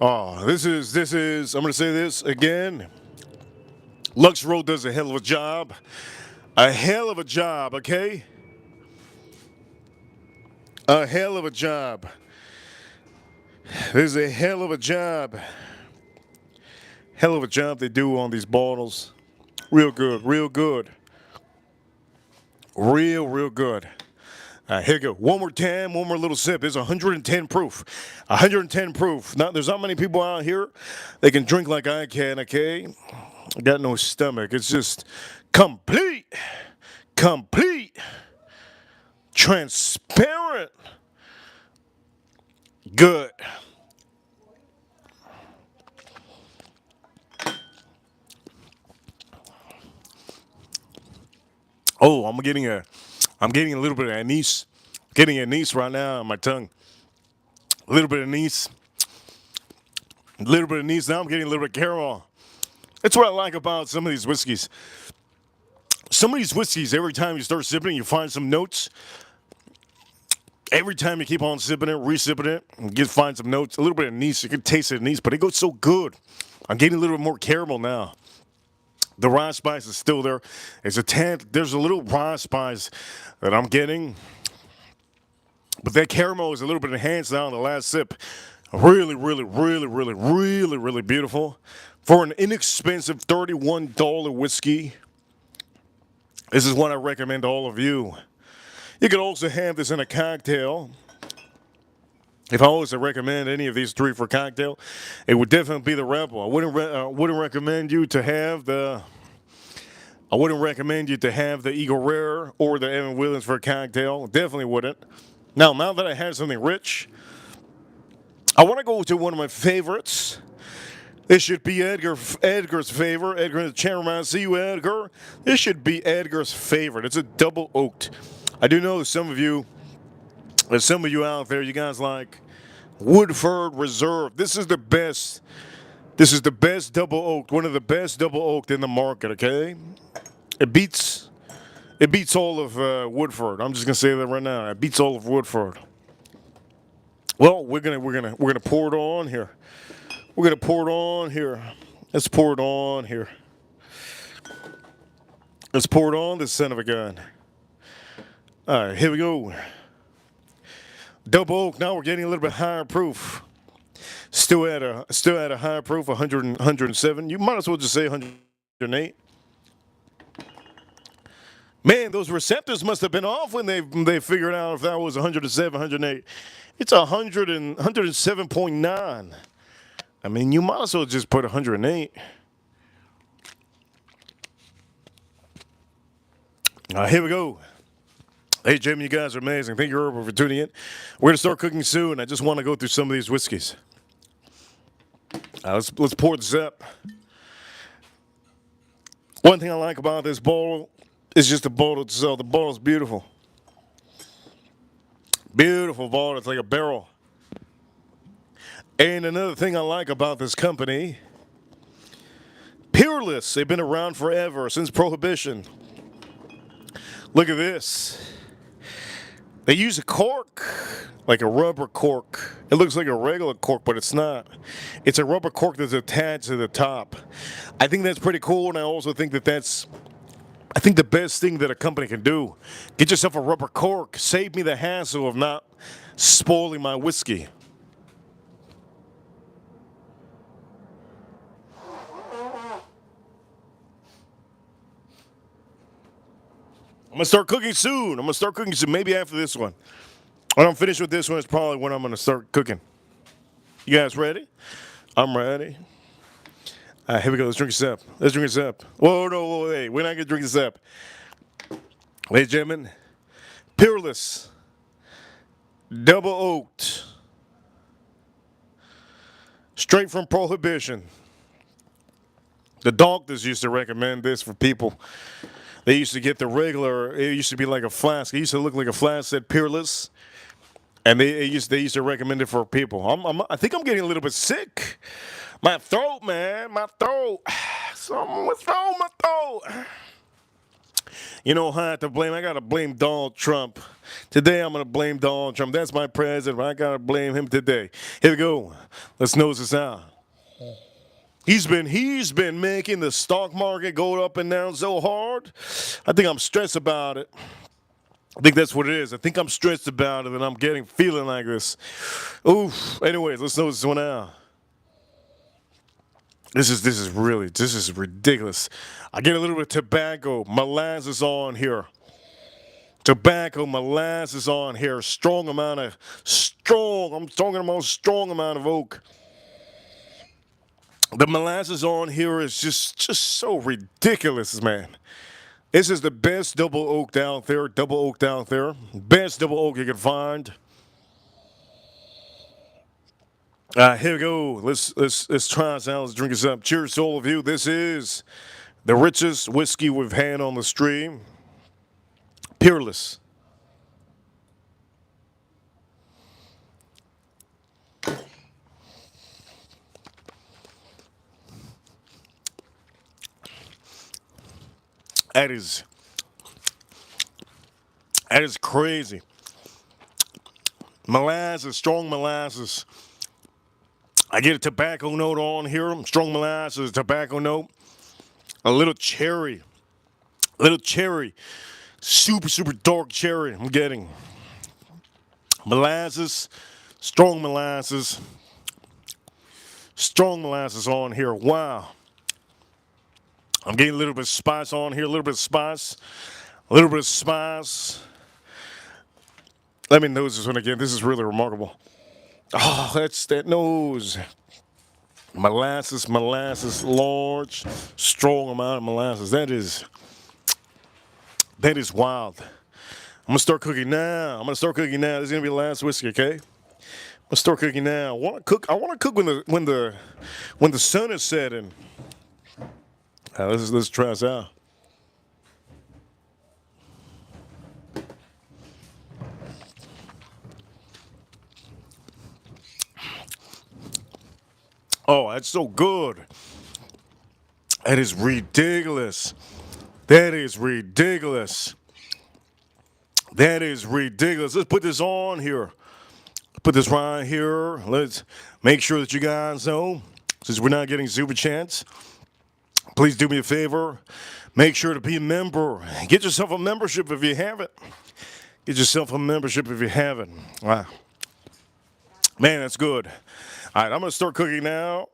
Oh, this is, I'm going to say this again. Lux Road does a hell of a job. A hell of a job, okay? A hell of a job. This is a hell of a job. Hell of a job they do on these bottles. Real good, real good. Real good. Here you go. One more time, one more little sip. It's 110 proof. 110 proof. Now, there's not many people out here that can drink like I can, okay? I got no stomach. It's just complete, transparent, good. Oh, I'm getting a little bit of anise. Getting anise right now on my tongue. A little bit of anise. A little bit of anise. Now I'm getting a little bit of caramel. That's what I like about some of these whiskeys. Some of these whiskeys, every time you start sipping, you find some notes. Every time you keep on sipping it, re-sipping it, and find some notes. A little bit of anise. You can taste the anise, but it goes so good. I'm getting a little bit more caramel now. The raw spice is still there. There's a little raw spice that I'm getting. But that caramel is a little bit enhanced now in the last sip. Really beautiful. For an inexpensive $31 whiskey, this is what I recommend to all of you. You can also have this in a cocktail. if I was to recommend any of these three for cocktail, it would definitely be the Rebel. I wouldn't recommend you to have the. I wouldn't recommend you to have the Eagle Rare or the Evan Williams for a cocktail. Definitely wouldn't. Now that I have something rich, I want to go to one of my favorites. This should be Edgar's favorite. Edgar in the chairman, I see you, Edgar. This should be Edgar's favorite. It's a double oaked. I do know there's some of you out there, you guys like Woodford Reserve. This is the best. This is the best double oaked. One of the best double oaked in the market. Okay, it beats all of Woodford. I'm just gonna say that right now. It beats all of Woodford. Well, we're gonna pour it on here. We're gonna pour it on here. Let's pour it on here. Let's pour it on this son of a gun. All right, here we go. Double oak. Now we're getting a little bit higher proof. Still at a high proof, 100 107. You might as well just say 108. Man, those receptors must have been off when they figured out if that was 107, 108. It's 107.9. I mean, you might as well just put 108. Here we go. Hey, Jim, you guys are amazing. Thank you for tuning in. We're going to start cooking soon. I just want to go through some of these whiskeys. Let's pour this up. One thing I like about this bottle is just the bottle itself. The bottle's beautiful. Beautiful bottle. It's like a barrel. And another thing I like about this company, Peerless. They've been around forever, since Prohibition. Look at this. They use a cork, like a rubber cork. It looks like a regular cork, but it's not. It's a rubber cork that's attached to the top. I think that's pretty cool, and I also think that's the best thing that a company can do. Get yourself a rubber cork. Save me the hassle of not spoiling my whiskey. I'm going to start cooking soon. Maybe after this one. When I'm finished with this one, it's probably when I'm going to start cooking. You guys ready? I'm ready. All right, here we go. Let's drink this up. Whoa, no, hey, we're not going to drink this up. Ladies and gentlemen, Peerless Double Oaked. Straight from Prohibition. The doctors used to recommend this for people. They used to get the regular, it used to be like a flask. It used to look like a flask that said Peerless. And they used to recommend it for people. I think I'm getting a little bit sick. My throat, man. My throat. Something what's wrong with my throat? You know who I have to blame? I got to blame Donald Trump. Today I'm going to blame Donald Trump. That's my president. I got to blame him today. Here we go. Let's nose this out. He's been making the stock market go up and down so hard. I think I'm stressed about it. I think that's what it is. I think I'm stressed about it, and I'm feeling like this. Oof. Anyways, let's nose this one out. This is ridiculous. I get a little bit of tobacco, molasses on here. Tobacco, molasses on here. I'm talking about strong amount of oak. The molasses on here is just so ridiculous, man. This is the best double oaked out there. Best double oak you can find. Here we go. Let's try this out. Let's drink this up. Cheers to all of you. This is the richest whiskey we've had on the stream. Peerless. That is crazy. Molasses, strong molasses. I get a tobacco note on here. Strong molasses, tobacco note. A little cherry. Super dark cherry I'm getting. Molasses, strong molasses. Strong molasses on here. Wow. I'm getting a little bit of spice on here, a little bit of spice. Let me nose this one again. This is really remarkable. Oh, that's that nose. Molasses, large, strong amount of molasses. That is wild. I'm gonna start cooking now. This is gonna be the last whiskey, okay? I'm gonna start cooking now. I wanna cook when the sun is setting. Let's try this out. Oh, that's so good. That is ridiculous. That is ridiculous. That is ridiculous. Let's put this on here. Put this right here. Let's make sure that you guys know, since we're not getting super chats, please do me a favor. Make sure to be a member. Get yourself a membership if you haven't. Get yourself a membership if you haven't. Wow. Man, that's good. All right, I'm going to start cooking now.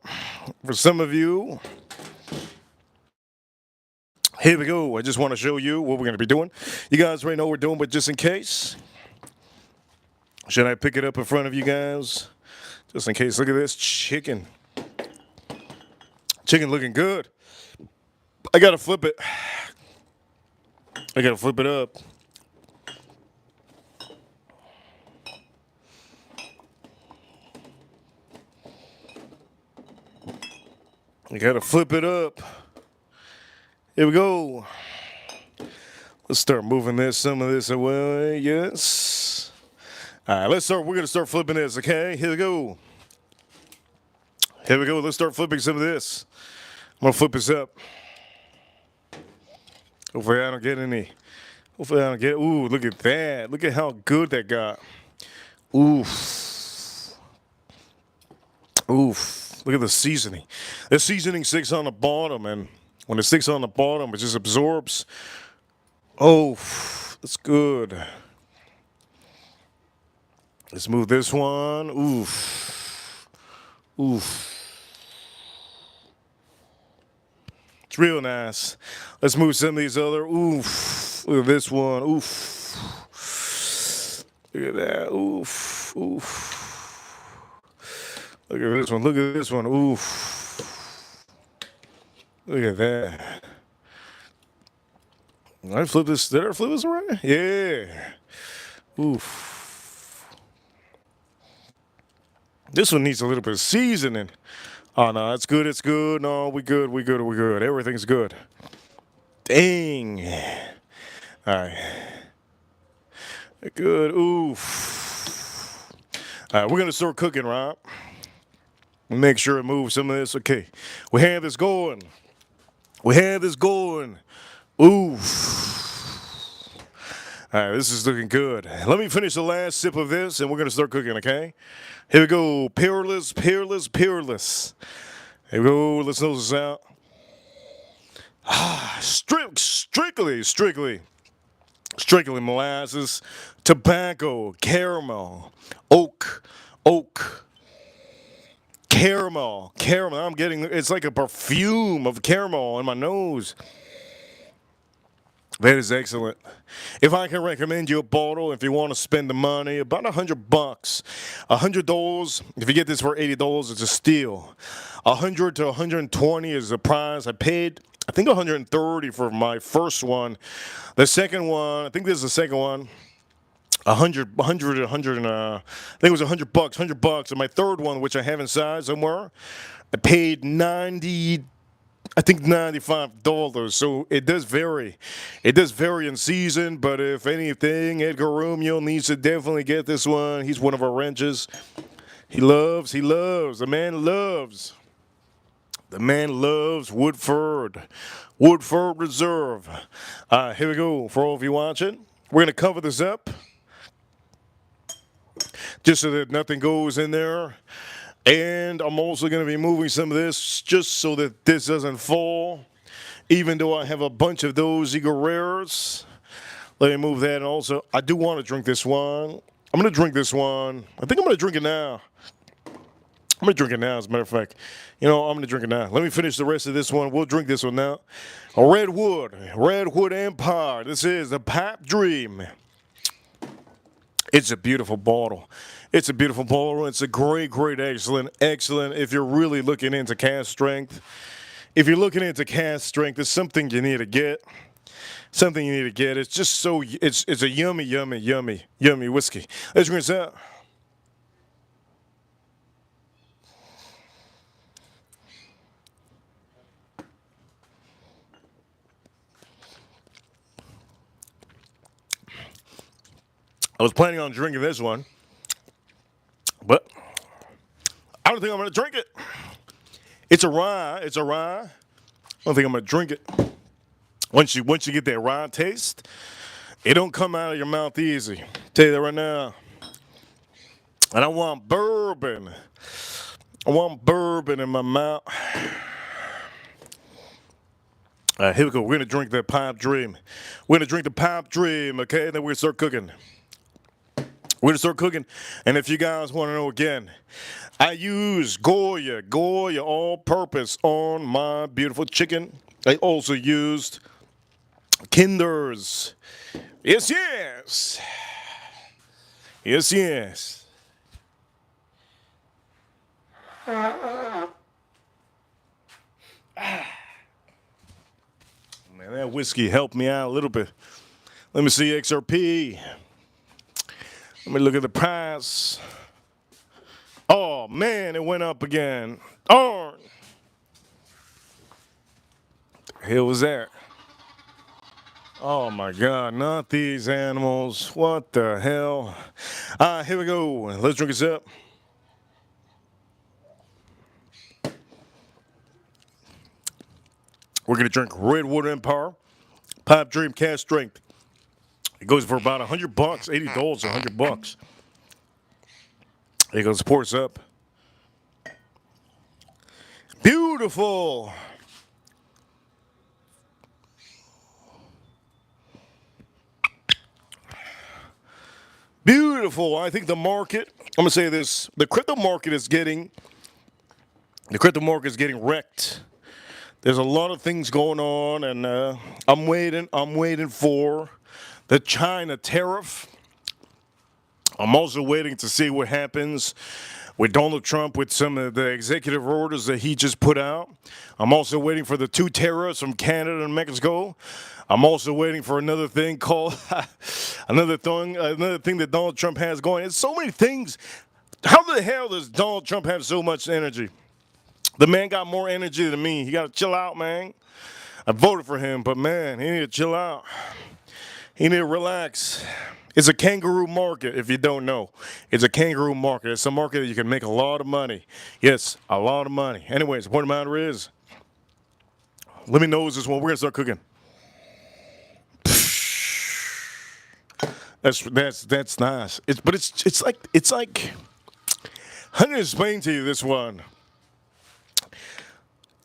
For some of you, here we go. I just want to show you what we're going to be doing. You guys already know what we're doing, but just in case, should I pick it up in front of you guys? Just in case. Look at this chicken. Chicken looking good. I got to flip it. I got to flip it up. You gotta flip it up. Here we go. Let's start moving some of this away. Yes. All right, we're gonna start flipping this, okay? Here we go. Let's start flipping some of this. I'm gonna flip this up. Hopefully I don't get any. Ooh, look at that. Look at how good that got. Oof. Look at the seasoning. The seasoning sticks on the bottom, and when it sticks on the bottom, it just absorbs. Oh, that's good. Let's move this one. Oof. It's real nice. Let's move some of these other. Oof. Look at this one. Oof. Look at that. Oof. Look at this one. Oof. Look at that. Did I flip this right? Yeah. Oof. This one needs a little bit of seasoning. Oh, no, it's good. No, we good. Everything's good. Dang. All right. Good. Oof. All right, we're going to start cooking, right? Make sure it moves some of this. Okay. We have this going. Oof. All right, this is looking good. Let me finish the last sip of this, and we're going to start cooking, okay? Here we go. Peerless. Here we go. Let's nose this out. Strictly molasses, tobacco, caramel, oak. Caramel. I'm getting, it's like a perfume of caramel in my nose. That is excellent. If I can recommend you a bottle, if you want to spend the money, about $100. $100. If you get this for $80, it's a steal. $100 to $120 is the price I paid. I think $130 for my first one. The second one, I think this is the second one. I think it was $100. And my third one, which I have inside somewhere, I paid $95. So it does vary. It does vary in season, but if anything, Edgar Romeo needs to definitely get this one. He's one of our ranches. He loves. The man loves Woodford Reserve. Here we go. For all of you watching, we're going to cover this up just so that nothing goes in there. And I'm also going to be moving some of this just so that this doesn't fall, even though I have a bunch of those Eagle Rares. Let me move that. And also, I do want to drink this one. I'm going to drink this one. I think I'm going to drink it now. As a matter of fact. I'm going to drink it now. Let me finish the rest of this one. We'll drink this one now. Redwood Empire. This is the Pipe Dream. It's a beautiful bottle. It's a beautiful bottle. It's a great, great, excellent, excellent. If you're really looking into cast strength, if you're looking into cast strength, it's something you need to get. Something you need to get. It's just so it's a yummy, yummy, yummy, yummy whiskey. Let's drink this out. I was planning on drinking this one, but I don't think I'm gonna drink it. It's a rye. It's a rye. I don't think I'm gonna drink it. Once you get that rye taste, it don't come out of your mouth easy. Tell you that right now. And I want bourbon. I want bourbon in my mouth. Here we go. We're gonna drink that pipe dream. We're gonna drink the pipe dream, okay? Then we're gonna start cooking. We're gonna start cooking. And if you guys want to know again, I use Goya all-purpose on my beautiful chicken. I also used Kinder's. Yes, yes. Yes, yes. Man, that whiskey helped me out a little bit. Let me see XRP. Let me look at the price. Oh, man, it went up again. Darn. The hell was that? Oh, my God, not these animals. What the hell? Here we go. Let's drink this up. We're going to drink Redwood Empire. Pipe Dream Cast Strength. It goes for about $100, $80, $100. There you go, let's pour this up. Beautiful. Beautiful. I think the market, I'm gonna say this, the crypto market is getting wrecked. There's a lot of things going on, and I'm waiting for the China tariff. I'm also waiting to see what happens with Donald Trump with some of the executive orders that he just put out. I'm also waiting for the 2 tariffs from Canada and Mexico. I'm also waiting for another thing called another thing that Donald Trump has going. It's so many things. How the hell does Donald Trump have so much energy? The man got more energy than me. He got to chill out, man. I voted for him, but man, he need to chill out. He need to relax. It's a kangaroo market, if you don't know. It's a kangaroo market. It's a market that you can make a lot of money. Yes, a lot of money. Anyways, the point of the matter is, let me nose this one. We're going to start cooking. That's nice. It's like, how do I explain to you this one?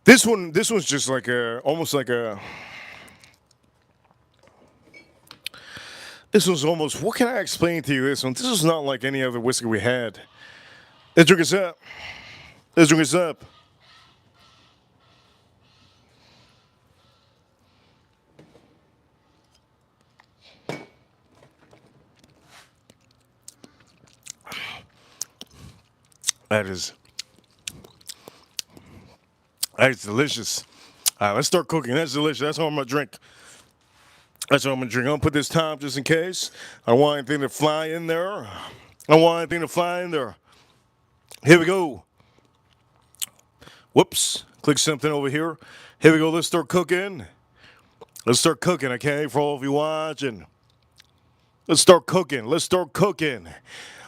This one's just like almost like a. This was almost, what can I explain to you this one? This is not like any other whiskey we had. Let's drink this up. Let's drink this up. That is delicious. All right, let's start cooking. That's delicious. That's all I'm going to drink. That's what I'm going to drink. I'm going to put this top just in case. I don't want anything to fly in there. I don't want anything to fly in there. Here we go. Whoops. Click something over here. Here we go. Let's start cooking. Let's start cooking, okay, for all of you watching. Let's start cooking. Let's start cooking.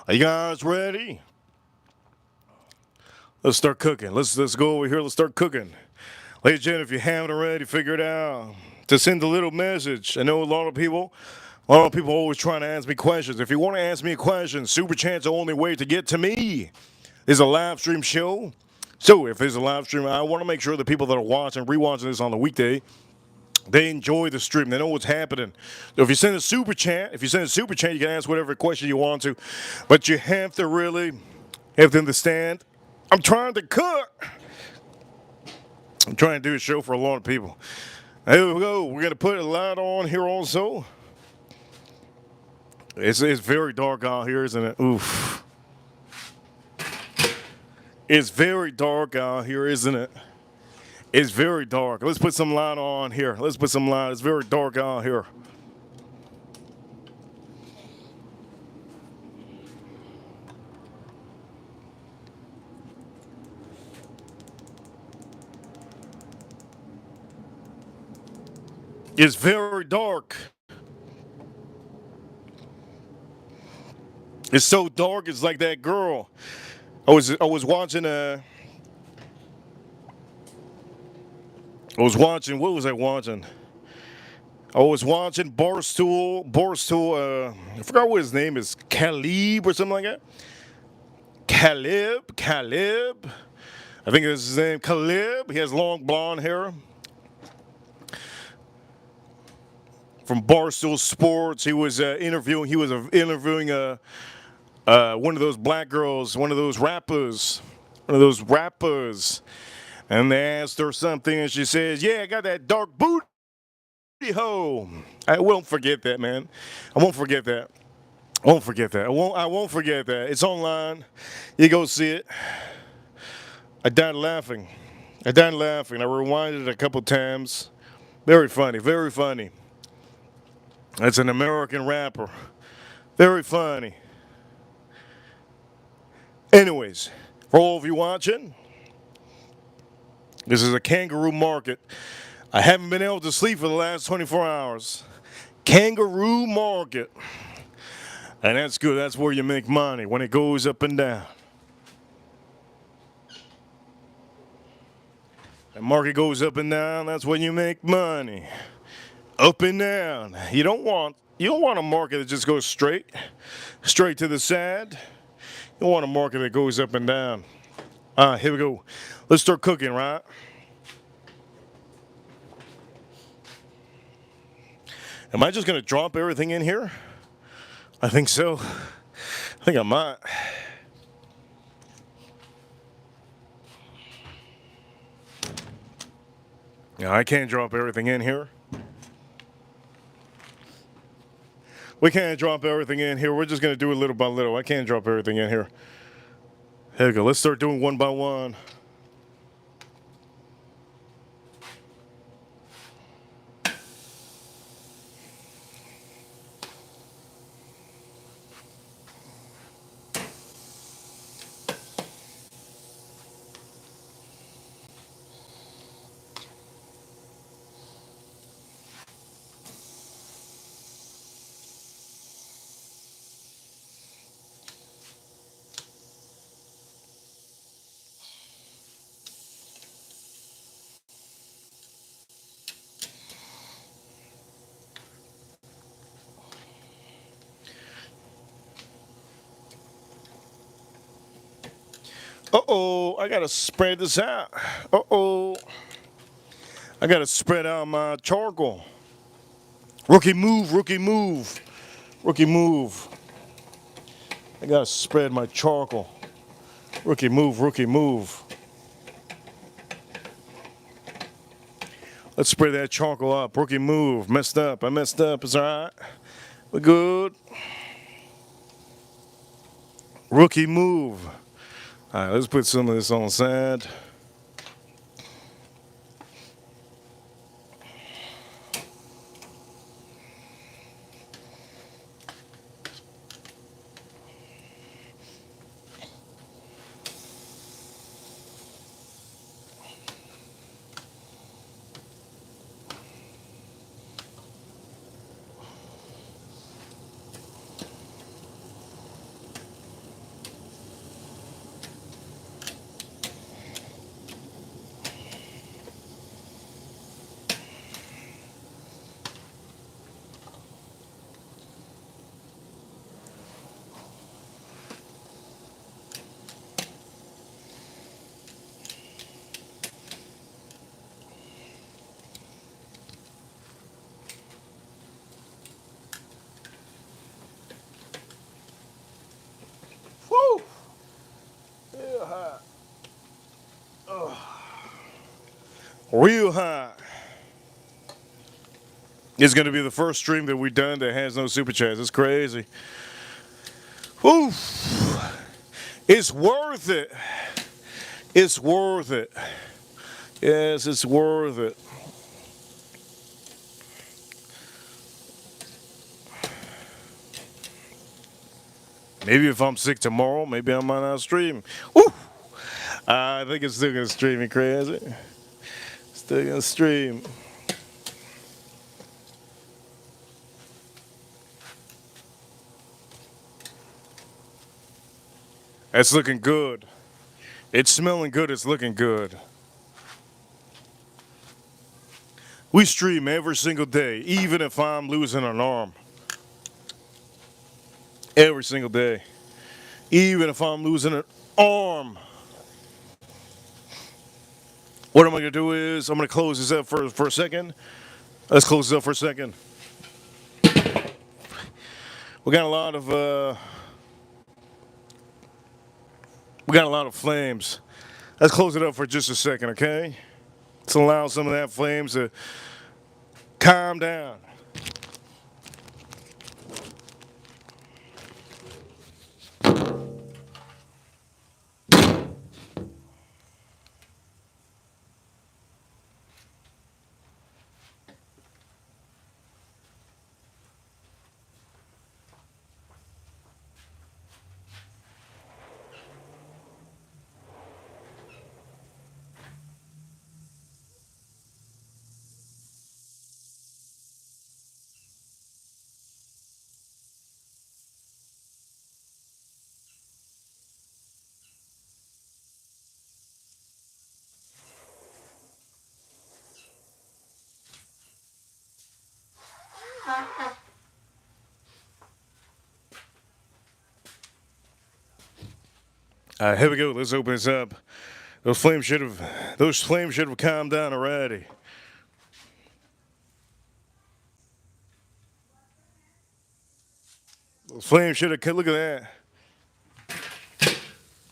Are you guys ready? Let's start cooking. Let's go over here. Let's start cooking. Ladies and gentlemen, if you haven't already figured out to send a little message. I know a lot of people always trying to ask me questions. If you want to ask me a question, Super Chat's the only way to get to me. It's a live stream show. So if it's a live stream, I want to make sure the people that are watching, rewatching this on the weekday, they enjoy the stream. They know what's happening. So if you send a super chat, you can ask whatever question you want to. But you have to understand, I'm trying to cook. I'm trying to do a show for a lot of people. Here we go. We're going to put a light on here also. It's very dark out here, isn't it? Oof. It's very dark out here, isn't it? It's very dark. Let's put some light on here. Let's put some light. It's very dark out here. It's very dark. It's so dark. It's like that girl. I was watching I was watching. What was I watching? I was watching Barstool. I forgot what his name is. Caleb or something like that. Caleb. I think that's his name. Caleb. He has long blonde hair. From Barstool Sports, he was interviewing. He was interviewing one of those black girls, one of those rappers. And they asked her something, and she says, "Yeah, I got that dark booty hole." I won't forget that, man. I won't forget that. I won't forget that. I won't forget that. It's online. You go see it. I died laughing. I rewinded it a couple times. Very funny. Very funny. That's an American rapper. Very funny. Anyways, for all of you watching, this is a kangaroo market. I haven't been able to sleep for the last 24 hours. Kangaroo market. And that's good. That's where you make money, when it goes up and down. The market goes up and down, that's when you make money. Up and down. You don't want a market that just goes straight to the side. You want a market that goes up and down. Here we go. Let's start cooking, right? Am I just gonna drop everything in here? I think so. I think I might. Yeah, I can't drop everything in here. We can't drop everything in here. We're just gonna do it little by little. I can't drop everything in here. Here we go. Let's start doing one by one. Uh-oh, I gotta spread this out. Uh-oh. I gotta spread out my charcoal. Rookie move. I gotta spread my charcoal. Rookie move. Let's spread that charcoal up. Rookie move. I messed up. It's alright. We're good. Rookie move. Alright, let's put some of this on the side. Woo! Real hot. Real hot. It's going to be the first stream that we've done that has no super chats. It's crazy. Woo! It's worth it. It's worth it. Yes, it's worth it. Maybe if I'm sick tomorrow, maybe I might not stream. Woo! I think it's still going to stream me crazy. Still going to stream. It's looking good. It's smelling good. It's looking good. We stream every single day, even if I'm losing an arm. Every single day. Even if I'm losing an arm. What I'm going to do is I'm going to close this up for a second. Let's close this up for a second. We got a lot of flames. Let's close it up for just a second, okay? Let's allow some of that flames to calm down. All right, here we go. Let's open this up. Those flames should have calmed down already. Those flames should have. Look at that.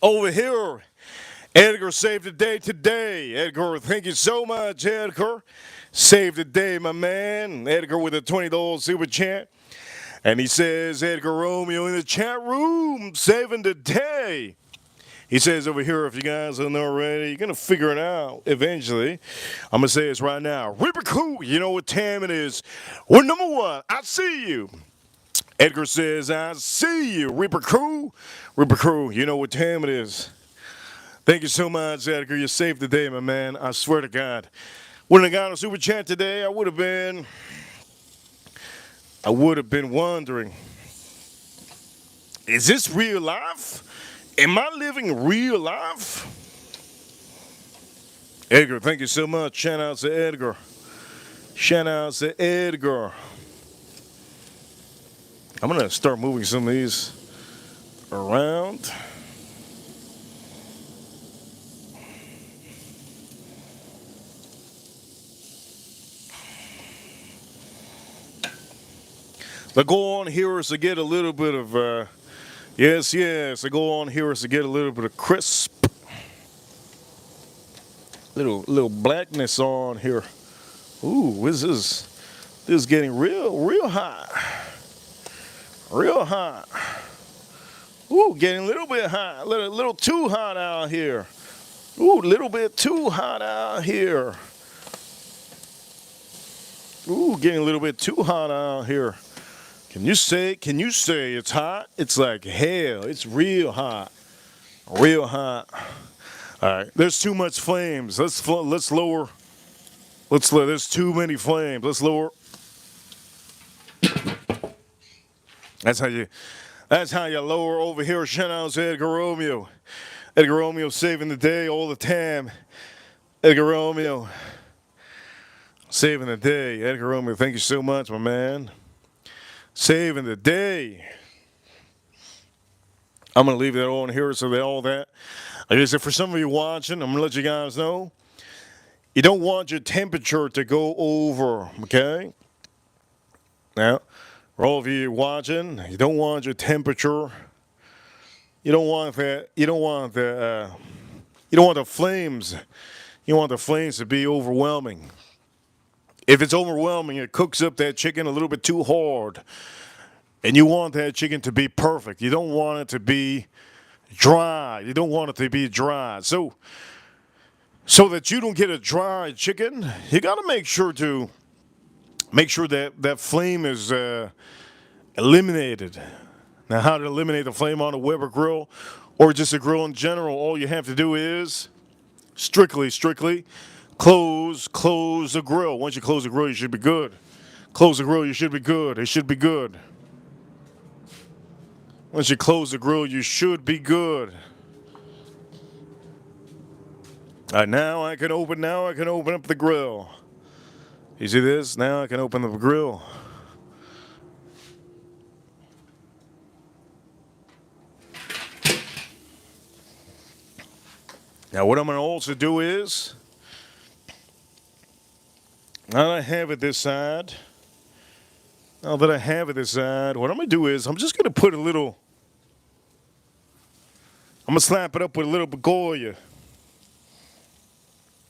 Over here, Edgar saved the day today. Edgar, thank you so much, Edgar. Saved the day, my man. Edgar with a $20 super chat. And he says, Edgar Romeo in the chat room, saving the day. He says over here, if you guys don't know already, you're going to figure it out eventually. I'm going to say this right now. Reaper Cool, you know what time it is. We're number one. I see you. Edgar says, I see you. Reaper Cool. Reaper Cool, you know what time it is. Thank you so much, Edgar. You saved the day, my man. I swear to God. Wouldn't have got a super chat today, I would have been wondering, is this real life? Am I living real life? Edgar, thank you so much. Shout out to Edgar. Shout out to Edgar. I'm going to start moving some of these around. The goal on here is to get a little bit of, yes, the goal on here is to get a little bit of crisp. Little blackness on here. Ooh, this is getting real hot. Real hot. Ooh, getting a little bit hot. Little too hot out here. Ooh, a little bit too hot out here. Ooh, getting a little bit too hot out here. Can you say it's hot? It's like hell. It's real hot. Real hot. All right. There's too much flames. Let's lower. There's too many flames. Let's lower. That's how you lower over here. Shout out to Edgar Romeo. Edgar Romeo saving the day all the time. Edgar Romeo saving the day. Edgar Romeo, thank you so much, my man. Saving the day. I'm going to leave that on here so that all that. Like I said, for some of you watching, I'm going to let you guys know. You don't want your temperature to go over, okay? Now, for all of you watching, you don't want your temperature. You don't want that. You don't want the flames. You want the flames to be overwhelming. If it's overwhelming, it cooks up that chicken a little bit too hard. And you want that chicken to be perfect. You don't want it to be dry. You don't want it to be dry. So that you don't get a dry chicken, you got to make sure that that flame is eliminated. Now, how to eliminate the flame on a Weber grill or just a grill in general, all you have to do is strictly close the grill. Once you close the grill, you should be good. Close the grill, you should be good. It should be good. Once you close the grill, you should be good. All right, now I can open up the grill. You see this? Now I can open up the grill. Now what I'm going to also do is, now that I have it this side, what I'm going to do is I'm just going to put a little, I'm going to slap it up with a little bit Goya.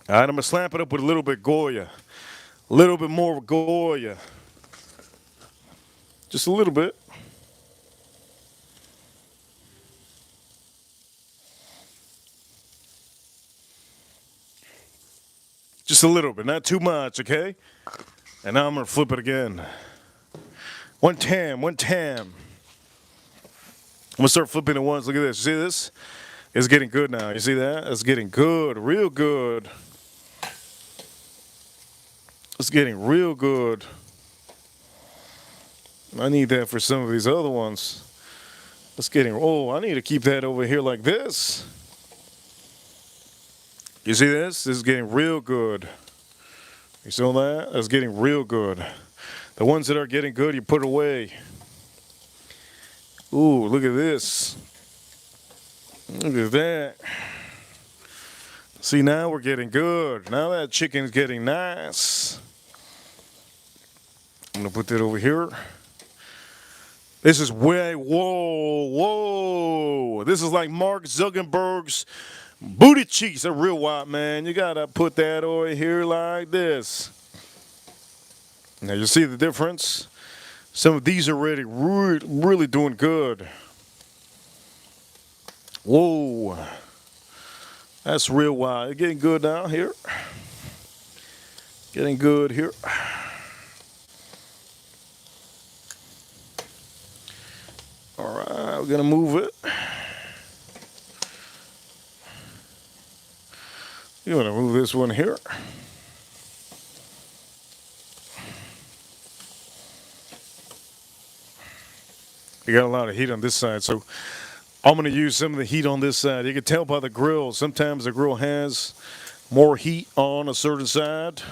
All right, I'm going to slap it up with a little bit Goya. A little bit more Goya. Just a little bit. Just a little bit, not too much, okay? And now I'm going to flip it again. One tam. I'm going to start flipping it once. Look at this. You see this? It's getting good now. You see that? It's getting good, real good. It's getting real good. I need that for some of these other ones. It's getting, oh, I need to keep that over here like this. You see this? This is getting real good. You see that? That's getting real good. The ones that are getting good, you put away. Ooh, look at this. Look at that. See, now we're getting good. Now that chicken's getting nice. I'm going to put that over here. This is whoa. This is like Mark Zuckerberg's booty cheeks are real white, man. You got to put that over here like this. Now, you see the difference? Some of these are really doing good. Whoa. That's real white. Getting good now here. Getting good here. All right, we're going to move it. You want to move this one here. You got a lot of heat on this side, so I'm going to use some of the heat on this side. You can tell by the grill. Sometimes the grill has more heat on a certain side.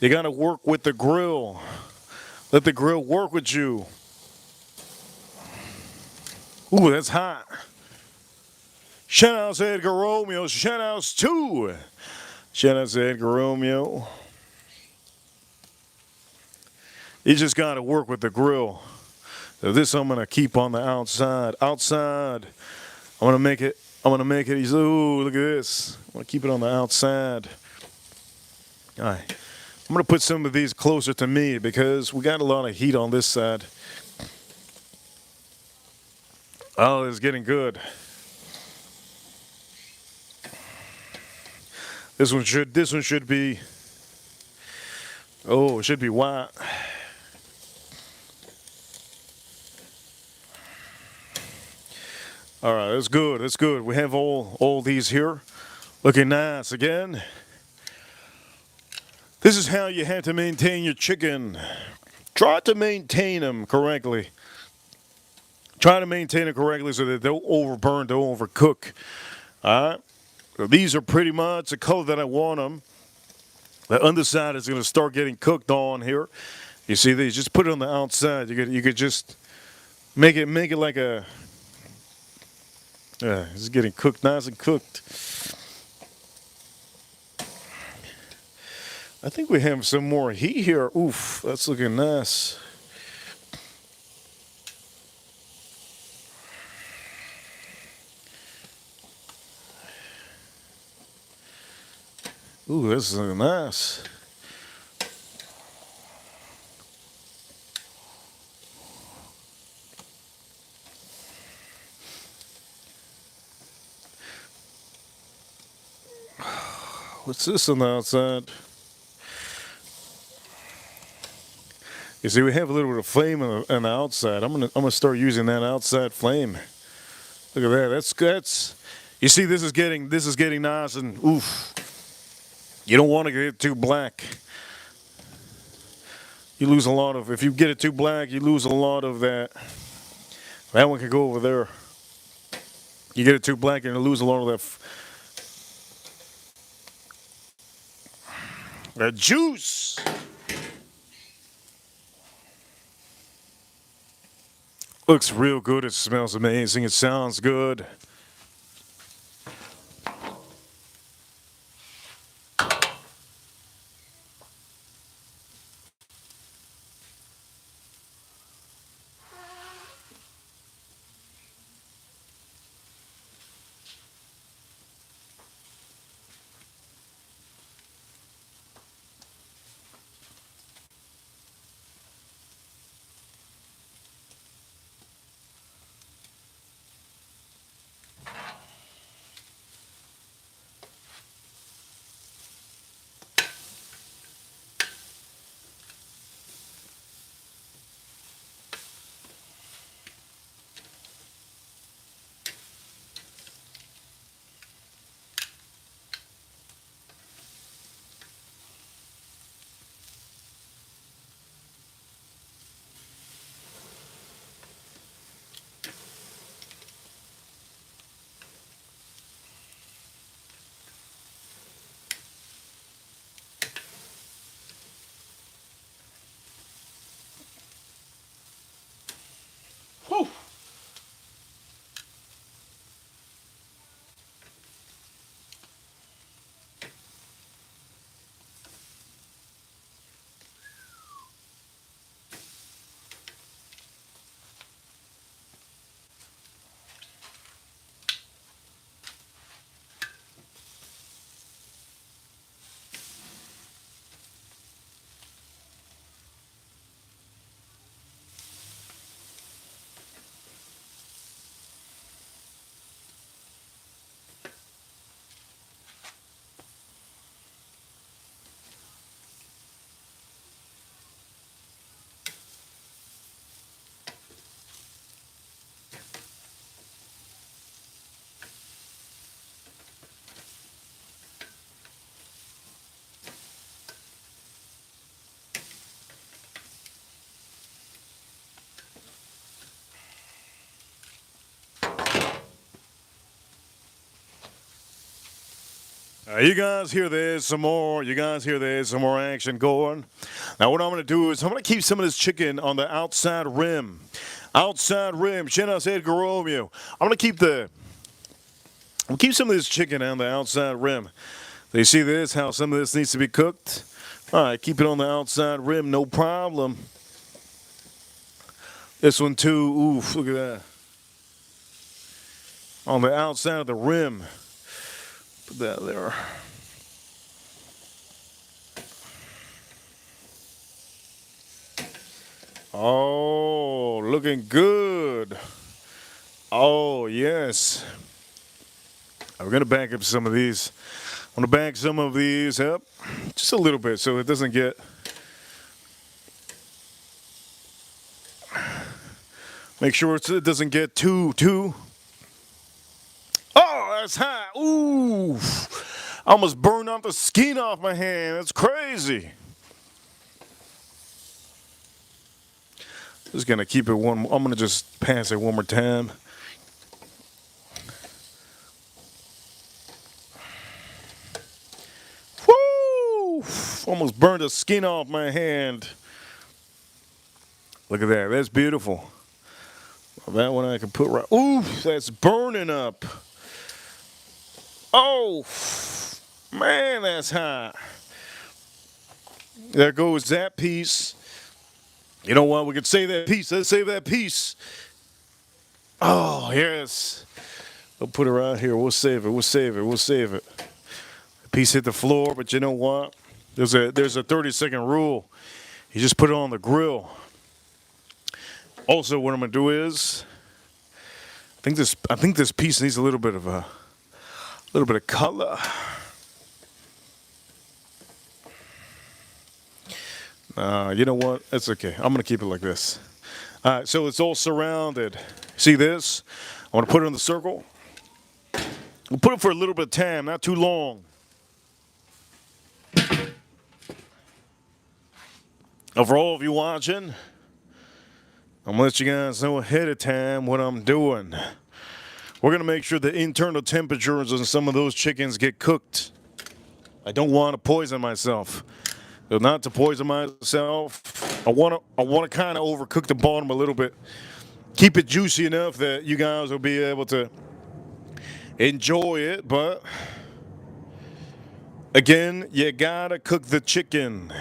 You got to work with the grill. Let the grill work with you. Ooh, that's hot. Shout out to Edgar Romeo. Shout outs to Edgar Romeo. You just got to work with the grill. So this I'm going to keep on the outside. I'm going to make it. Ooh, look at this. I'm going to keep it on the outside. All right. I'm going to put some of these closer to me because we got a lot of heat on this side. Oh, it's getting good. This one should be, oh, it should be white. All right, that's good. We have all these here looking nice again. This is how you have to maintain your chicken. Try to maintain them correctly. Try to maintain it correctly so that they don't overburn, don't overcook. All right. So these are pretty much the color that I want them. The underside is going to start getting cooked on here. You see these? Just put it on the outside. You could just make it like a. It's getting cooked, nice and cooked. I think we have some more heat here. Oof, that's looking nice. Ooh, this is nice. What's this on the outside? You see, we have a little bit of flame on the outside. I'm gonna start using that outside flame. Look at that. That's. You see, this is getting nice and oof. You don't want to get it too black. You lose a lot of. If you get it too black, you lose a lot of that. That one could go over there. You get it too black, and you lose a lot of that juice. Looks real good. It smells amazing. It sounds good. Whew. You guys hear there's some more. You guys hear there's some more action going. Now what I'm going to do is I'm going to keep some of this chicken on the outside rim. Outside rim. Shenas Edgar Romeo. I'm going to keep some of this chicken on the outside rim. So you see this, how some of this needs to be cooked? All right, keep it on the outside rim, no problem. This one too, oof, look at that. On the outside of the rim. Put that there. Oh, looking good. Oh, yes. We're going to back up some of these. I'm going to back some of these up just a little bit so it doesn't get. Make sure it doesn't get too. Oh, that's hot. Ooh. I almost burned off the skin off my hand. That's crazy. Just going to keep it one. I'm going to just pass it one more time. Woo! Almost burned the skin off my hand. Look at that. That's beautiful. That one I can put right. Ooh, that's burning up. Oh, man, that's hot. There goes that piece. You know what? We could save that piece. Let's save that piece. Oh, yes. We'll put it right here. We'll save it. We'll save it. We'll save it. The piece hit the floor, but you know what? There's a 30-second rule. You just put it on the grill. Also, what I'm gonna do is, I think this piece needs a little bit of color. You know what? It's okay. I'm going to keep it like this. All right, so it's all surrounded. See this? I want to put it in the circle. We'll put it for a little bit of time, not too long. Now, for all of you watching, I'm going to let you guys know ahead of time what I'm doing. We're going to make sure the internal temperatures on some of those chickens get cooked. I don't want to poison myself. So not to poison myself, I want to kind of overcook the bottom a little bit. Keep it juicy enough that you guys will be able to enjoy it, but again, you gotta cook the chicken.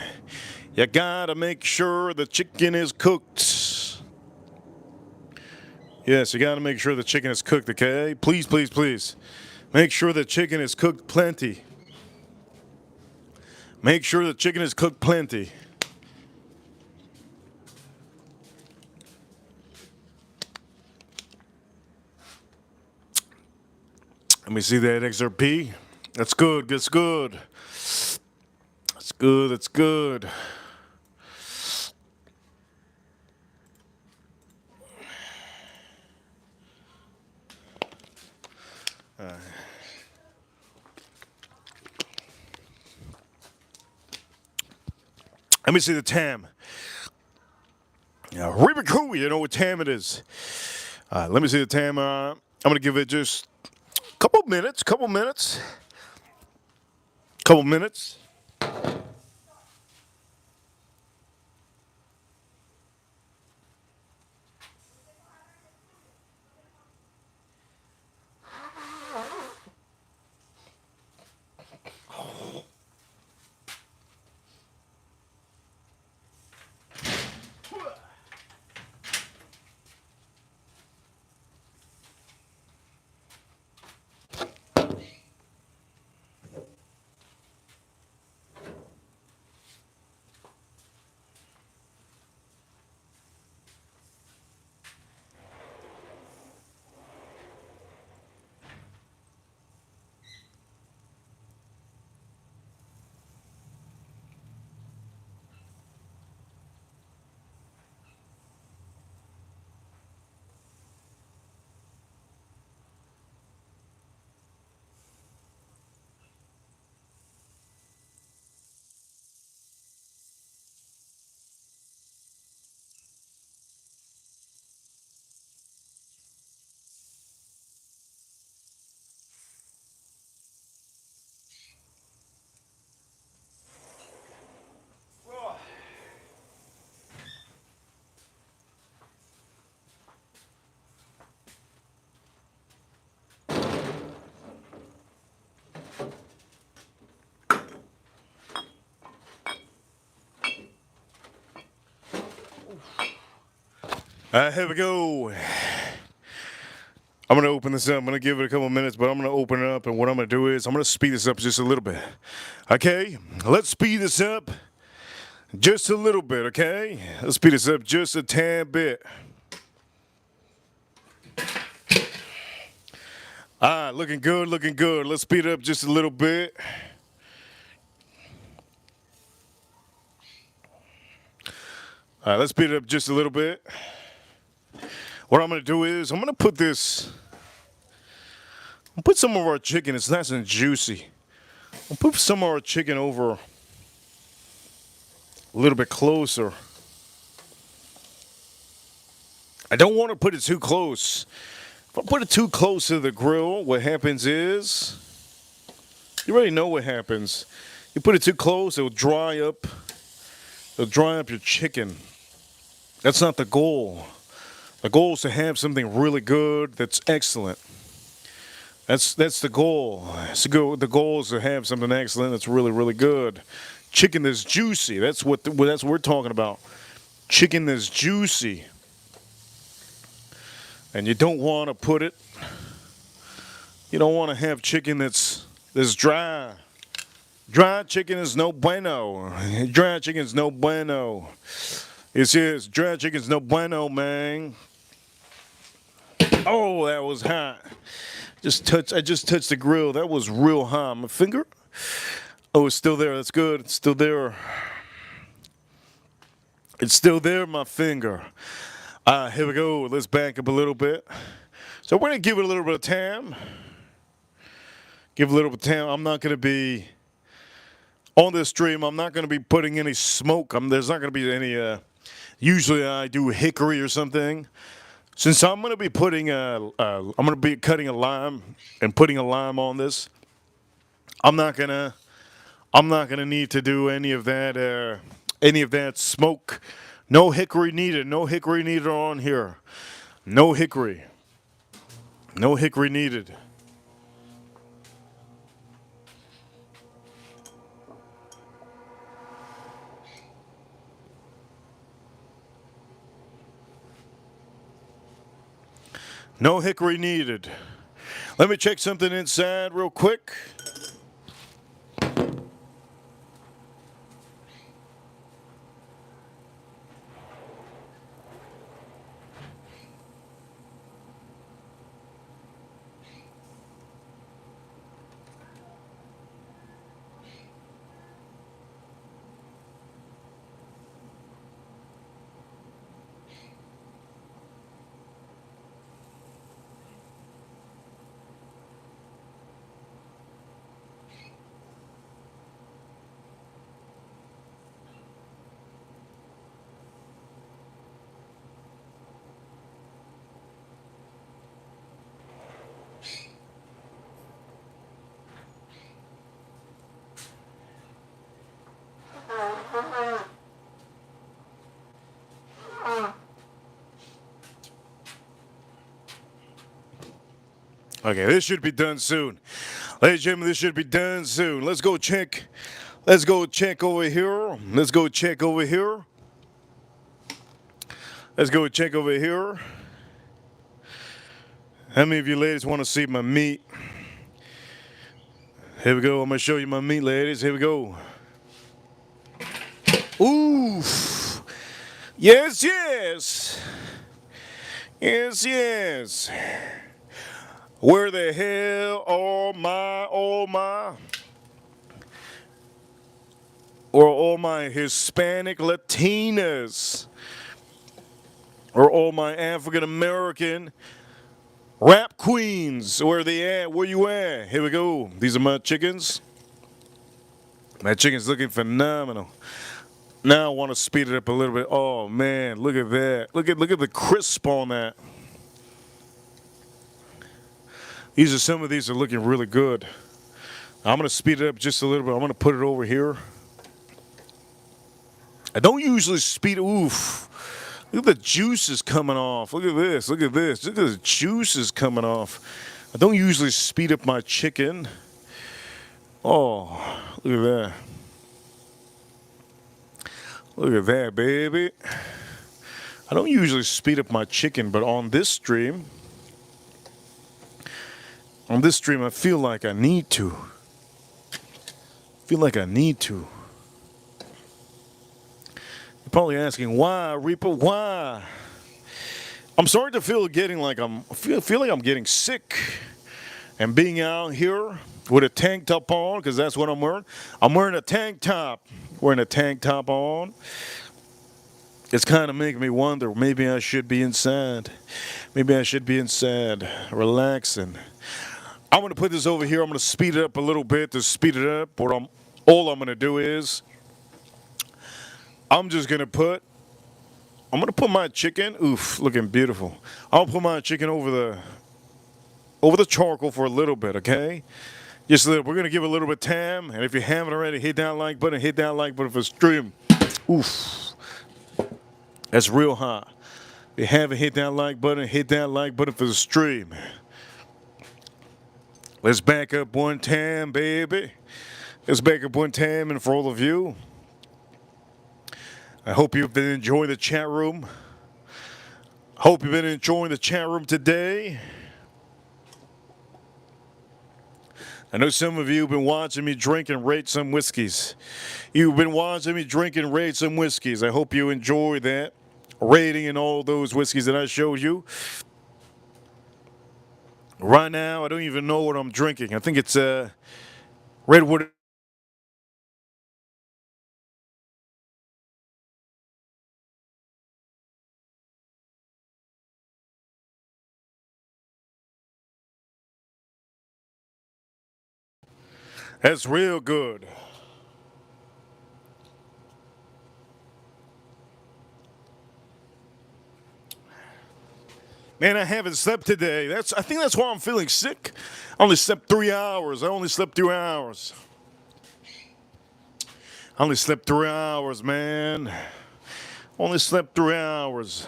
You gotta make sure the chicken is cooked. Yes, you gotta make sure the chicken is cooked, okay? Please, please, please. Make sure the chicken is cooked plenty. Make sure the chicken is cooked plenty. Let me see that XRP. That's good. That's good. That's good. That's good. Let me see the time. Ribiku, you know what time it is. Let me see the time. I'm going to give it just a couple minutes. Couple minutes. Here we go. I'm going to open this up. I'm going to give it a couple minutes, but I'm going to open it up. And what I'm going to do is I'm going to speed this up just a little bit. Okay? Let's speed this up just a little bit, okay? Let's speed this up just a tad bit. All right, looking good, looking good. Let's speed it up just a little bit. All right, let's speed it up just a little bit. What I'm going to do is I'm going to put some of our chicken. It's nice and juicy. I'll put some of our chicken over a little bit closer. I don't want to put it too close. If I put it too close to the grill, what happens is, you already know what happens. You put it too close, it'll dry up. It'll dry up your chicken. That's not the goal. The goal is to have something really good that's excellent. That's the goal. The goal is to have something excellent that's really, really good. Chicken that's juicy. That's what we're talking about. Chicken that's juicy. And you don't want to put it. You don't want to have chicken that's dry. Dry chicken is no bueno. Dry chicken is no bueno. It's dry chicken is no bueno, man. Oh, that was hot. I just touched the grill. That was real hot. My finger. Oh, it's still there. That's good. It's still there. It's still there, my finger. Here we go. Let's back up a little bit. So we're gonna give it a little bit of time. Give a little bit of time. I'm not gonna be on this stream. I'm not gonna be putting any smoke. There's not gonna be any. Usually I do hickory or something. Since I'm gonna be putting I'm gonna be cutting a lime and putting a lime on this. I'm not gonna need to do any of that. Any of that smoke. No hickory needed. No hickory needed on here. No hickory. No hickory needed. No hickory needed. Let me check something inside real quick. Okay, this should be done soon. Ladies and gentlemen, this should be done soon. Let's go check. Let's go check over here. Let's go check over here. Let's go check over here. How many of you ladies want to see my meat? Here we go. I'm going to show you my meat, ladies. Here we go. Ooh. Yes, yes. Yes, yes. Where the hell are all my Hispanic Latinas, or all my African American rap queens? Where they at? Where you at? Here we go. These are my chickens. My chicken's looking phenomenal. Now I want to speed it up a little bit. Oh man, look at that. Look at the crisp on that. Some of these are looking really good. I'm going to speed it up just a little bit. I'm going to put it over here. I don't usually speed it. Oof. Look at the juices coming off. Look at this. Look at this. Look at the juices coming off. I don't usually speed up my chicken. Oh, look at that. Look at that, baby. I don't usually speed up my chicken, but on this stream, I feel like I need to. You're probably asking, why, Reaper, why? I'm starting to feel like I'm getting sick. And being out here with a tank top on, because that's what I'm wearing. I'm wearing a tank top. On. It's kind of making me wonder, maybe I should be inside. Relaxing. I'm going to put this over here. I'm going to speed it up a little bit to speed it up. All I'm going to do is I'm going to put my chicken. Oof, looking beautiful. I'll put my chicken over the charcoal for a little bit, okay? Just a little. We're going to give it a little bit of time. And if you haven't already, hit that like button. Hit that like button for stream. Oof. That's real hot. If you haven't hit that like button, hit that like button for the stream. Let's back up one time, baby. Let's back up one time, and for all of you, I hope you've been enjoying the chat room. Today. I know some of you have been watching me drink and rate some whiskeys. I hope you enjoy that rating and all those whiskeys that I showed you. Right now, I don't even know what I'm drinking. I think it's Redwood That's real good. Man, I haven't slept today. I think that's why I'm feeling sick. I only slept 3 hours. I only slept 3 hours. I only slept 3 hours, man. Only slept 3 hours.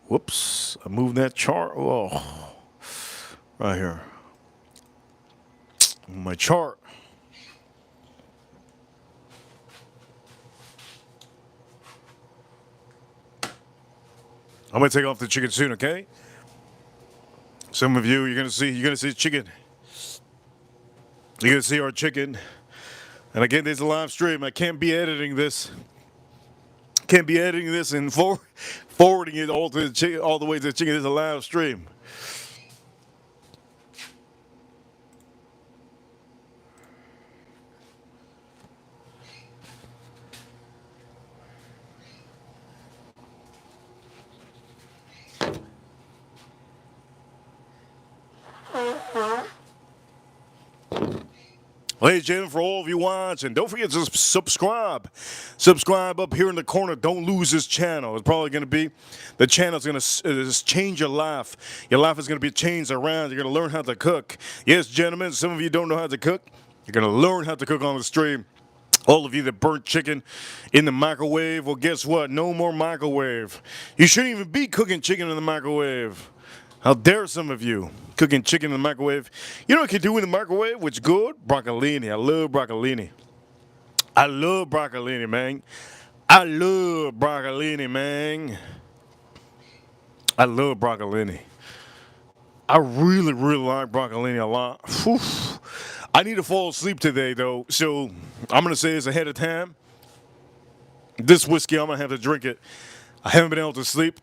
Whoops. I moved that chart. Oh, right here. My chart. I'm gonna take off the chicken soon, okay? Some of you, you're gonna see chicken. You're gonna see our chicken. And again, there's a live stream. I can't be editing this. Can't be editing this and forwarding it all to the chicken, all the way to the chicken. There's a live stream. Ladies and gentlemen, for all of you watching, don't forget to subscribe. Subscribe up here in the corner. Don't lose this channel. It's probably going to be, the channel's going to change your life. Your life is going to be changed around. You're going to learn how to cook. Yes, gentlemen, some of you don't know how to cook. You're going to learn how to cook on the stream. All of you that burnt chicken in the microwave, well, guess what? No more microwave. You shouldn't even be cooking chicken in the microwave. How dare some of you cooking chicken in the microwave? You know what you can do in the microwave, which is good? Broccolini. I love broccolini. I love broccolini, man. I love broccolini, man. I love broccolini. I really, really like broccolini a lot. Whew. I need to fall asleep today, though, so I'm going to say this ahead of time. This whiskey, I'm going to have to drink it. I haven't been able to sleep.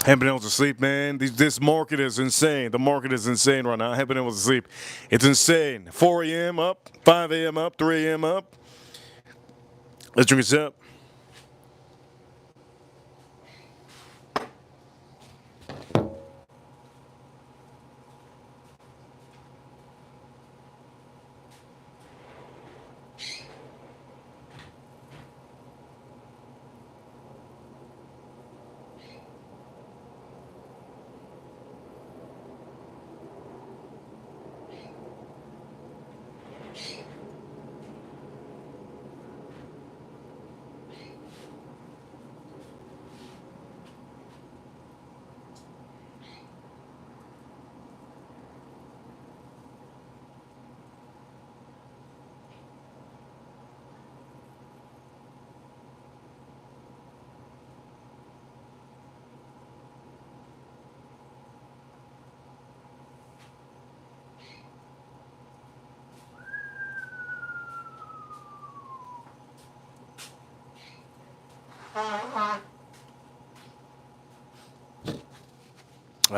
Haven't been able to sleep, man. This market is insane. The market is insane right now. I haven't been able to sleep. It's insane. 4 a.m. up, 5 a.m. up, 3 a.m. up. Let's drink this up.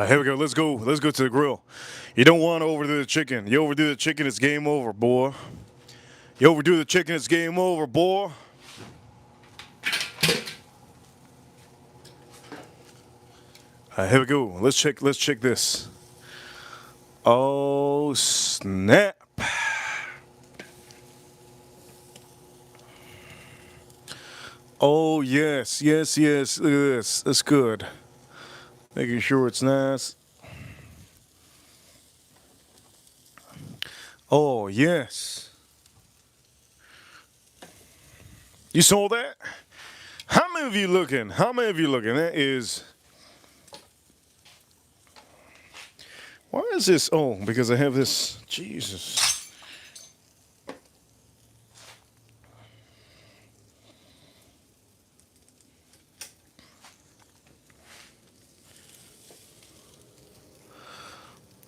Here we go. Let's go. Let's go to the grill. You don't want to overdo the chicken. You overdo the chicken, it's game over, boy. You overdo the chicken, it's game over, boy. Here we go. Let's check this. Oh, snap. Oh, yes. Look at this. That's good. Making sure it's nice. Oh, yes. You saw that? How many of you looking? That is... Why is this? Oh, because I have this. Jesus.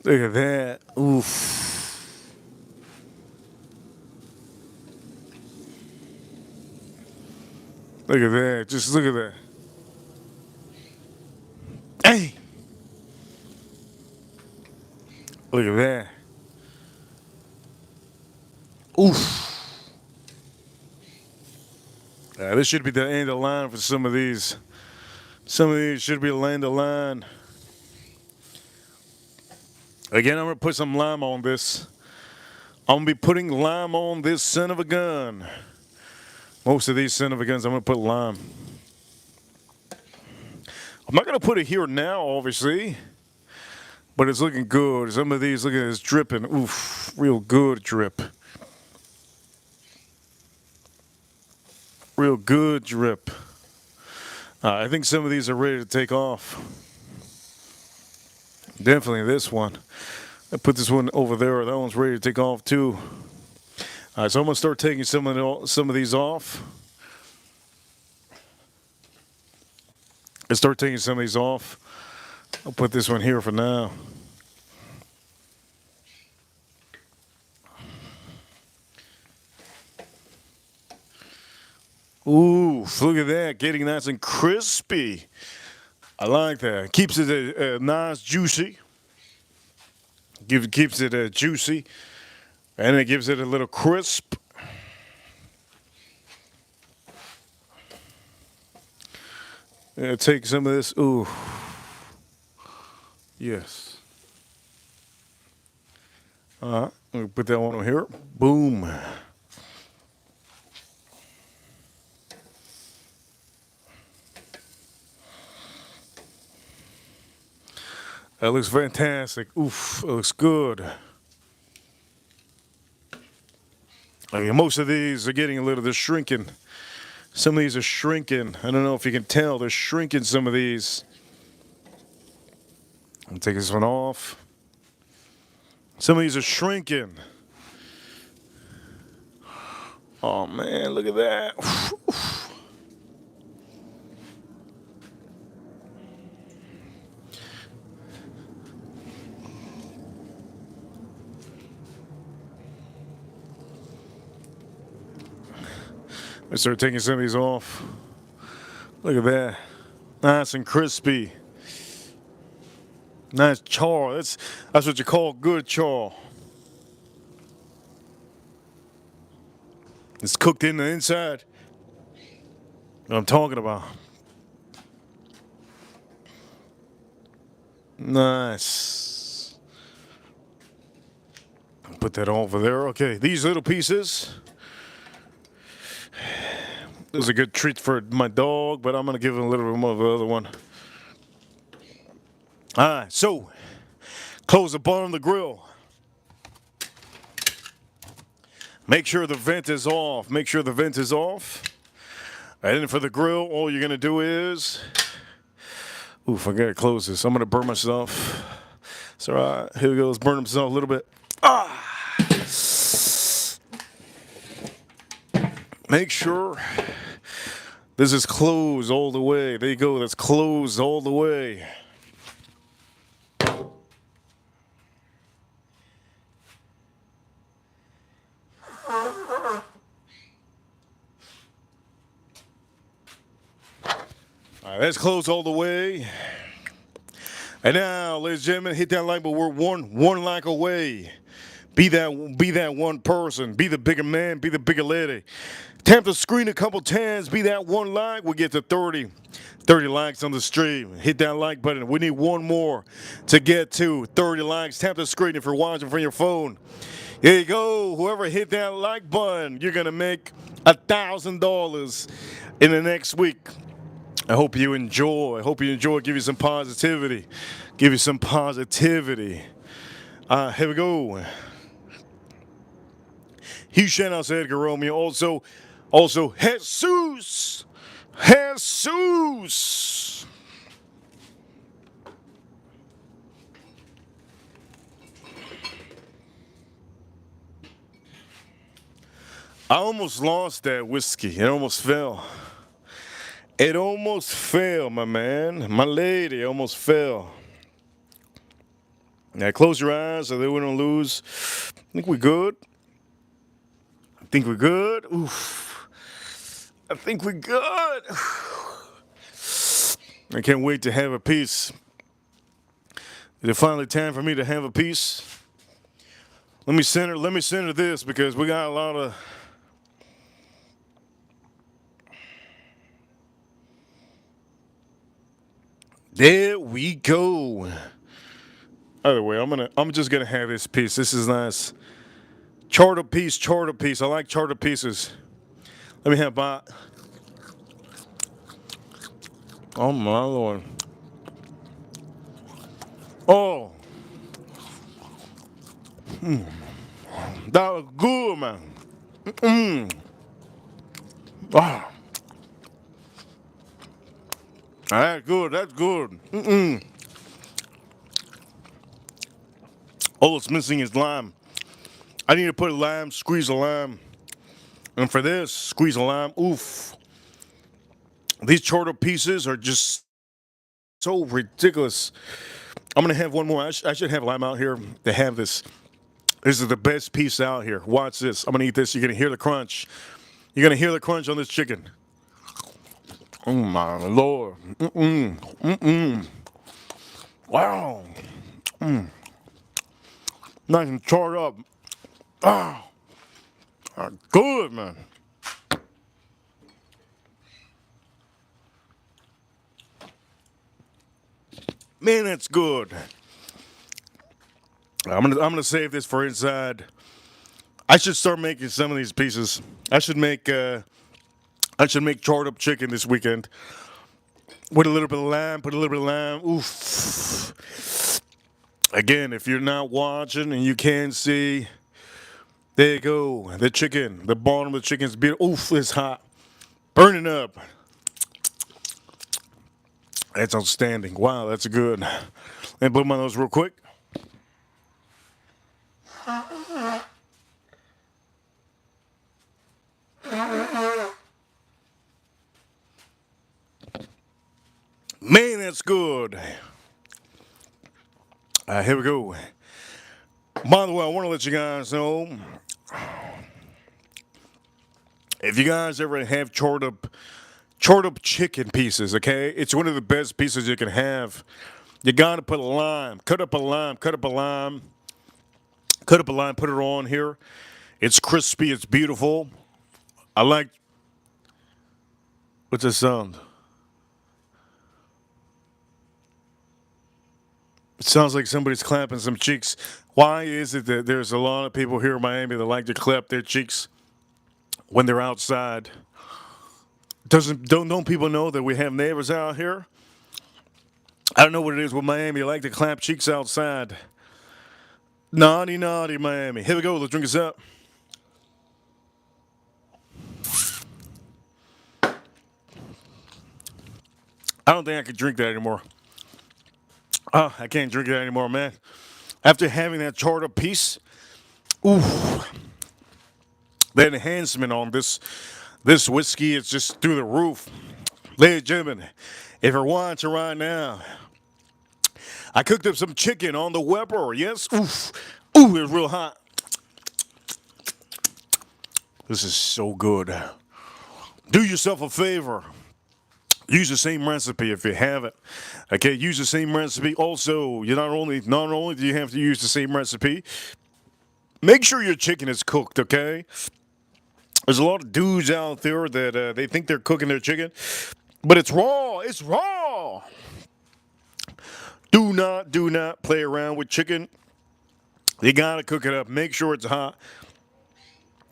Look at that. Oof. Look at that. Just look at that. Hey. Look at that. Oof. This should be the end of the line for some of these. Some of these should be the end of the line. Again, I'm going to put some lime on this. I'm going to be putting lime on this son of a gun. Most of these son of a guns, I'm going to put lime. I'm not going to put it here now, obviously. But it's looking good. Some of these, look at this dripping. Oof, real good drip. Real good drip. I think some of these are ready to take off. Definitely this one. I put this one over there. That one's ready to take off too. All right, so I'm gonna start taking some of these off. I'll start taking some of these off. I'll put this one here for now. Ooh, look at that, getting nice and crispy. I like that. Keeps it nice, juicy. Keeps it juicy, and it gives it a little crisp. Take some of this. Ooh, yes. All right, I'm gonna put that one on here. Boom. That looks fantastic. Oof, it looks good. Okay, most of these are getting a little, they're shrinking. Some of these are shrinking. I don't know if you can tell, they're shrinking some of these. I'm taking this one off. Some of these are shrinking. Oh man, look at that. I start taking some of these off. Look at that. Nice and crispy. Nice char. That's what you call good char. It's cooked in the inside. What I'm talking about. Nice. Put that over there. Okay, these little pieces. It was a good treat for my dog, but I'm going to give him a little bit more of the other one. All right, so close the bottom of the grill. Make sure the vent is off. Make sure the vent is off. And then for the grill, all you're going to do is... Oof, I got to close this. I'm going to burn myself. It's all right. Here we go. Let's burn himself a little bit. Ah! Make sure this is closed all the way. There you go. That's closed all the way. All right, that's closed all the way. And now, ladies and gentlemen, hit that like button. We're one like away. Be that one person. Be the bigger man. Be the bigger lady. Tap the screen a couple times. Be that one like. We'll get to 30 likes on the stream. Hit that like button. We need one more to get to 30 likes. Tap the screen if you're watching from your phone. Here you go. Whoever hit that like button, you're going to make $1,000 in the next week. I hope you enjoy. Give you some positivity. Here we go. Huge shout out to Edgar Romeo. Also Jesus. I almost lost that whiskey. It almost fell. My man. My lady almost fell. Now close your eyes so they wouldn't lose. I think we're good. Oof. I think we're good. I can't wait to have a piece. It's finally time for me to have a piece. Let me center this because we got a lot of... There we go. Either way, I'm just gonna have this piece. This is nice. Charter piece, charter piece. I like charter pieces. Let me have bite. Oh my lord. Oh. That was good, man. Oh. That's good. That's good. All it's missing is lime. I need to put a lime, squeeze a lime. And for this, squeeze a lime. Oof. These charter pieces are just so ridiculous. I'm going to have one more. I should have lime out here to have this. This is the best piece out here. Watch this. I'm going to eat this. You're going to hear the crunch. You're going to hear the crunch on this chicken. Oh, my Lord. Wow. Nice and charred up. Ah. Good, man. Man, that's good. I'm gonna save this for inside. I should start making some of these pieces. I should make charred up chicken this weekend with a little bit of lamb. Put a little bit of lamb. Oof. Again, if you're not watching and you can't see, there you go. The chicken. The bottom of the chicken's beautiful. Oof, it's hot, burning up. That's outstanding. Wow, that's good. Let me put my nose real quick. Man, that's good. Here we go. By the way, I want to let you guys know, if you guys ever have charred up chicken pieces, okay? It's one of the best pieces you can have. You got to put a lime. Cut up a lime. Put it on here. It's crispy. It's beautiful. I like... What's that sound? It sounds like somebody's clapping some cheeks. Why is it that there's a lot of people here in Miami that like to clap their cheeks when they're outside? Don't people know that we have neighbors out here? I don't know what it is with Miami. They like to clap cheeks outside. Naughty, naughty Miami. Here we go. Let's drink this up. I don't think I can drink that anymore. Oh, I can't drink that anymore, man. After having that charred up piece, oof. The enhancement on this whiskey is just through the roof. Ladies and gentlemen, if you're watching right now, I cooked up some chicken on the Weber. Yes? Oof. Ooh, it's real hot. This is so good. Do yourself a favor. Use the same recipe if you have it. Okay, use the same recipe. Also, you not only do you have to use the same recipe, make sure your chicken is cooked, okay? There's a lot of dudes out there that they think they're cooking their chicken, but it's raw. It's raw. Do not play around with chicken. You gotta cook it up. Make sure it's hot.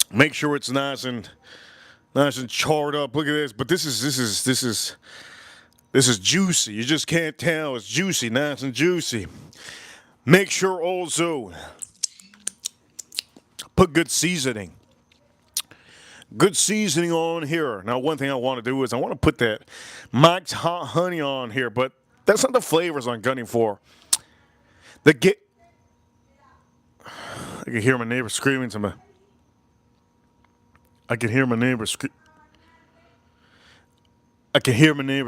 Make sure it's nice and charred up. Look at this. But this is juicy. You just can't tell. It's juicy, nice and juicy. Make sure also put good seasoning. Good seasoning on here. Now, one thing I want to do is I want to put that Mike's Hot Honey on here, but that's not the flavors I'm gunning for. I can hear my neighbor screaming to me. I can hear my neighbor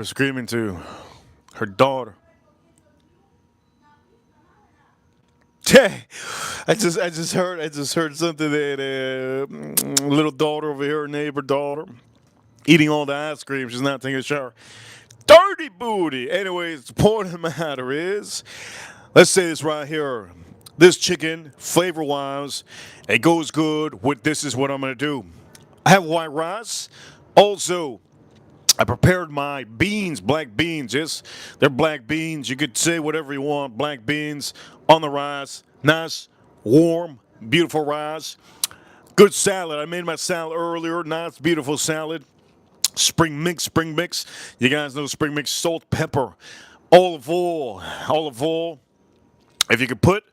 screaming to her daughter. I just heard something that little daughter over here, neighbor daughter, eating all the ice cream. She's not taking a shower. Dirty booty. Anyways, the point of the matter is, let's say this right here. This chicken, flavor-wise, it goes good with this is what I'm going to do. I have white rice. Also, I prepared my beans, black beans. Yes, they're black beans. You could say whatever you want. Black beans on the rice. Nice, warm, beautiful rice. Good salad. I made my salad earlier. Nice, beautiful salad. Spring mix, spring mix. You guys know spring mix, salt, pepper, olive oil, olive oil. If you could put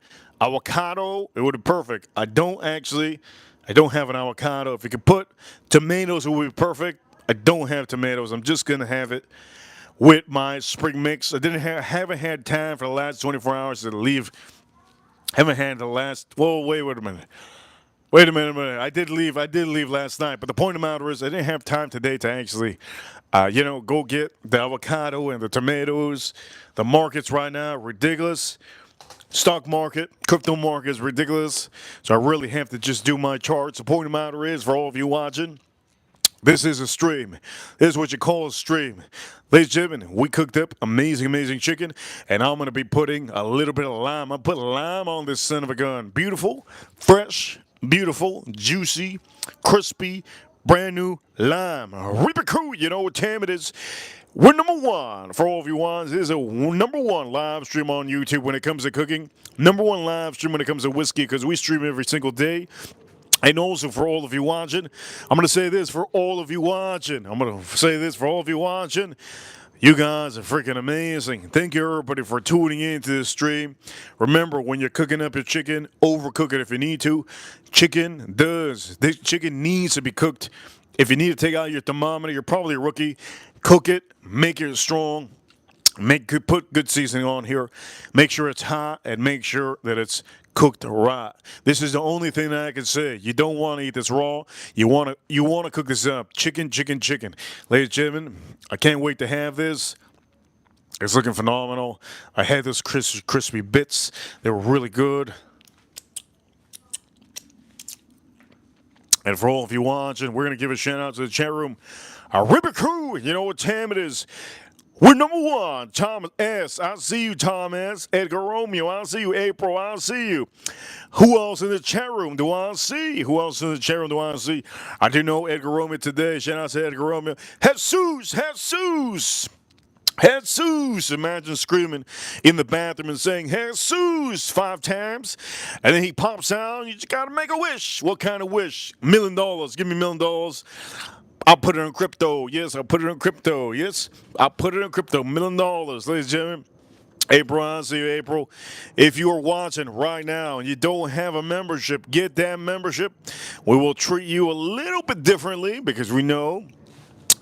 avocado, it would be perfect. I don't have an avocado. If you could put tomatoes, it would be perfect. I don't have tomatoes. I'm just gonna have it with my spring mix. I haven't had time for the last 24 hours to leave. Haven't had the last. Whoa, wait a minute. Wait a minute. I did leave. I did leave last night. But the point of the matter is, I didn't have time today to actually, go get the avocado and the tomatoes. The markets right now are ridiculous. Stock market, crypto market is ridiculous. So I really have to just do my charts. The point of the matter is, for all of you watching, this is a stream. This is what you call a stream. Ladies and gentlemen, we cooked up amazing, amazing chicken, and I'm going to be putting a little bit of lime. I put lime on this son of a gun. Beautiful, fresh, beautiful, juicy, crispy, brand new lime. Reaper Crew, you know what time it is. We're number one for all of you ones. This is a number one live stream on YouTube when it comes to cooking. Number one live stream when it comes to whiskey because we stream every single day. And also for all of you watching, I'm going to say this for all of you watching. You guys are freaking amazing. Thank you, everybody, for tuning into this stream. Remember, when you're cooking up your chicken, overcook it if you need to. This chicken needs to be cooked. If you need to take out your thermometer, you're probably a rookie. Cook it, make it strong. Put good seasoning on here. Make sure it's hot and make sure that it's cooked right. This is the only thing that I can say. You don't want to eat this raw. You want to cook this up. Chicken. Ladies and gentlemen, I can't wait to have this. It's looking phenomenal. I had those crispy bits. They were really good. And for all of you watching, we're going to give a shout out to the chat room. Our River Crew, you know what time it is. We're number one. Thomas S. I see you, Thomas. Edgar Romeo. I see you. April. I see you. Who else in the chat room do I see? I do know Edgar Romeo today. Shout out to Edgar Romeo. Jesus. Imagine screaming in the bathroom and saying, Jesus, 5 times. And then he pops out. You just got to make a wish. What kind of wish? $1 million. Give me $1 million. I'll put it in crypto. Yes, I'll put it in crypto. Yes, I'll put it in crypto. $1 million, ladies and gentlemen. April, I see you, April. If you are watching right now and you don't have a membership, get that membership. We will treat you a little bit differently because we know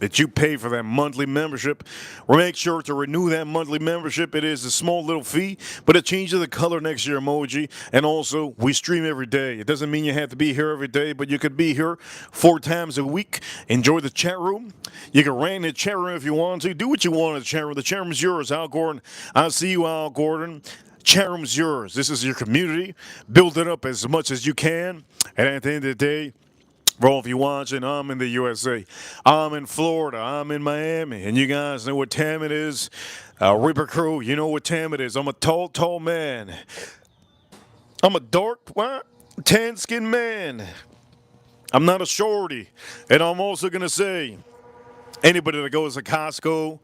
that you pay for that monthly membership. We'll make sure to renew that monthly membership. It is a small little fee, but it changes the color next to your emoji. And also, we stream every day. It doesn't mean you have to be here every day, but you could be here 4 times a week. Enjoy the chat room. You can rant in the chat room if you want to. Do what you want in the chat room. The chat room is yours, Al Gordon. I see you, Al Gordon. Chat room's yours. This is your community. Build it up as much as you can. And at the end of the day, for all of you watching, I'm in the USA. I'm in Florida. I'm in Miami. And you guys know what time it is. Reaper Crew, you know what time it is. I'm a tall man. I'm a dark, tan-skinned man. I'm not a shorty. And I'm also going to say, anybody that goes to Costco,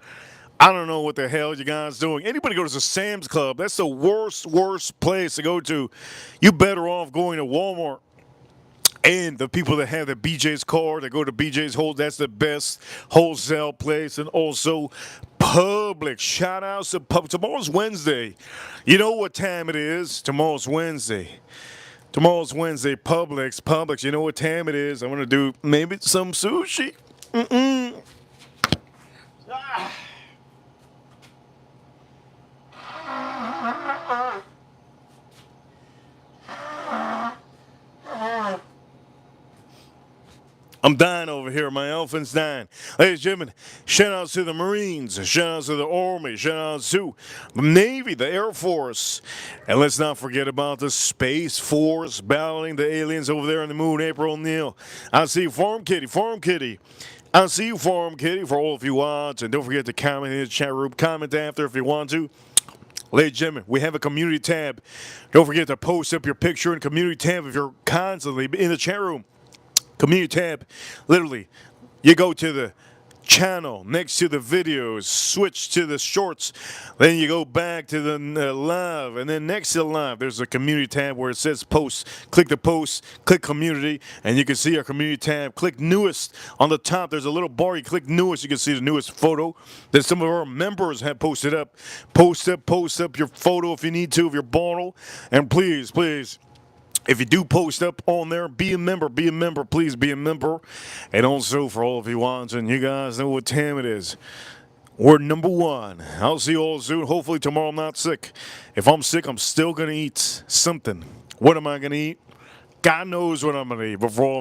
I don't know what the hell you guys doing. Anybody goes to Sam's Club, that's the worst place to go to. You better off going to Walmart. And the people that have the BJ's card, that go to BJ's that's the best wholesale place. And also Publix. Shout out to Publix. Tomorrow's Wednesday. You know what time it is? Tomorrow's Wednesday. Publix. You know what time it is? I'm going to do maybe some sushi. I'm dying over here. My elephant's dying. Ladies and gentlemen, shout outs to the Marines, shout outs to the Army, shout outs to the Navy, the Air Force. And let's not forget about the Space Force battling the aliens over there on the moon. April O'Neil. I see you, Farm Kitty. I see you, Farm Kitty, for all of you watching. And don't forget to comment in the chat room. Comment after if you want to. Ladies and gentlemen, we have a community tab. Don't forget to post up your picture in community tab if you're constantly in the chat room. Community tab, literally, you go to the channel next to the videos, switch to the shorts, then you go back to the live, and then next to the live there's a community tab where it says post. Click the post, click community, and you can see our community tab. Click newest on the top. There's a little bar. You click newest, you can see the newest photo that some of our members have posted up. Post up your photo if you need to of your bottle, and please, if you do post up on there, be a member, please be a member. And also for all of you watching, you guys know what time it is. We're number one. I'll see you all soon. Hopefully tomorrow I'm not sick. If I'm sick, I'm still going to eat something. What am I going to eat? God knows what I'm going to eat. But for all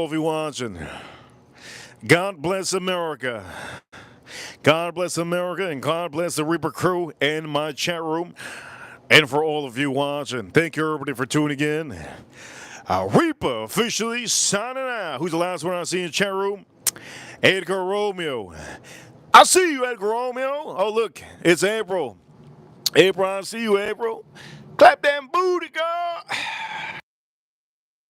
of you watching, God bless America. God bless America, and God bless the Reaper crew and my chat room. And for all of you watching, thank you everybody for tuning in. Reaper officially signing out. Who's the last one I see in the chat room? Edgar Romeo. I see you, Edgar Romeo. Oh, look, it's April. April, I see you, April. Clap that.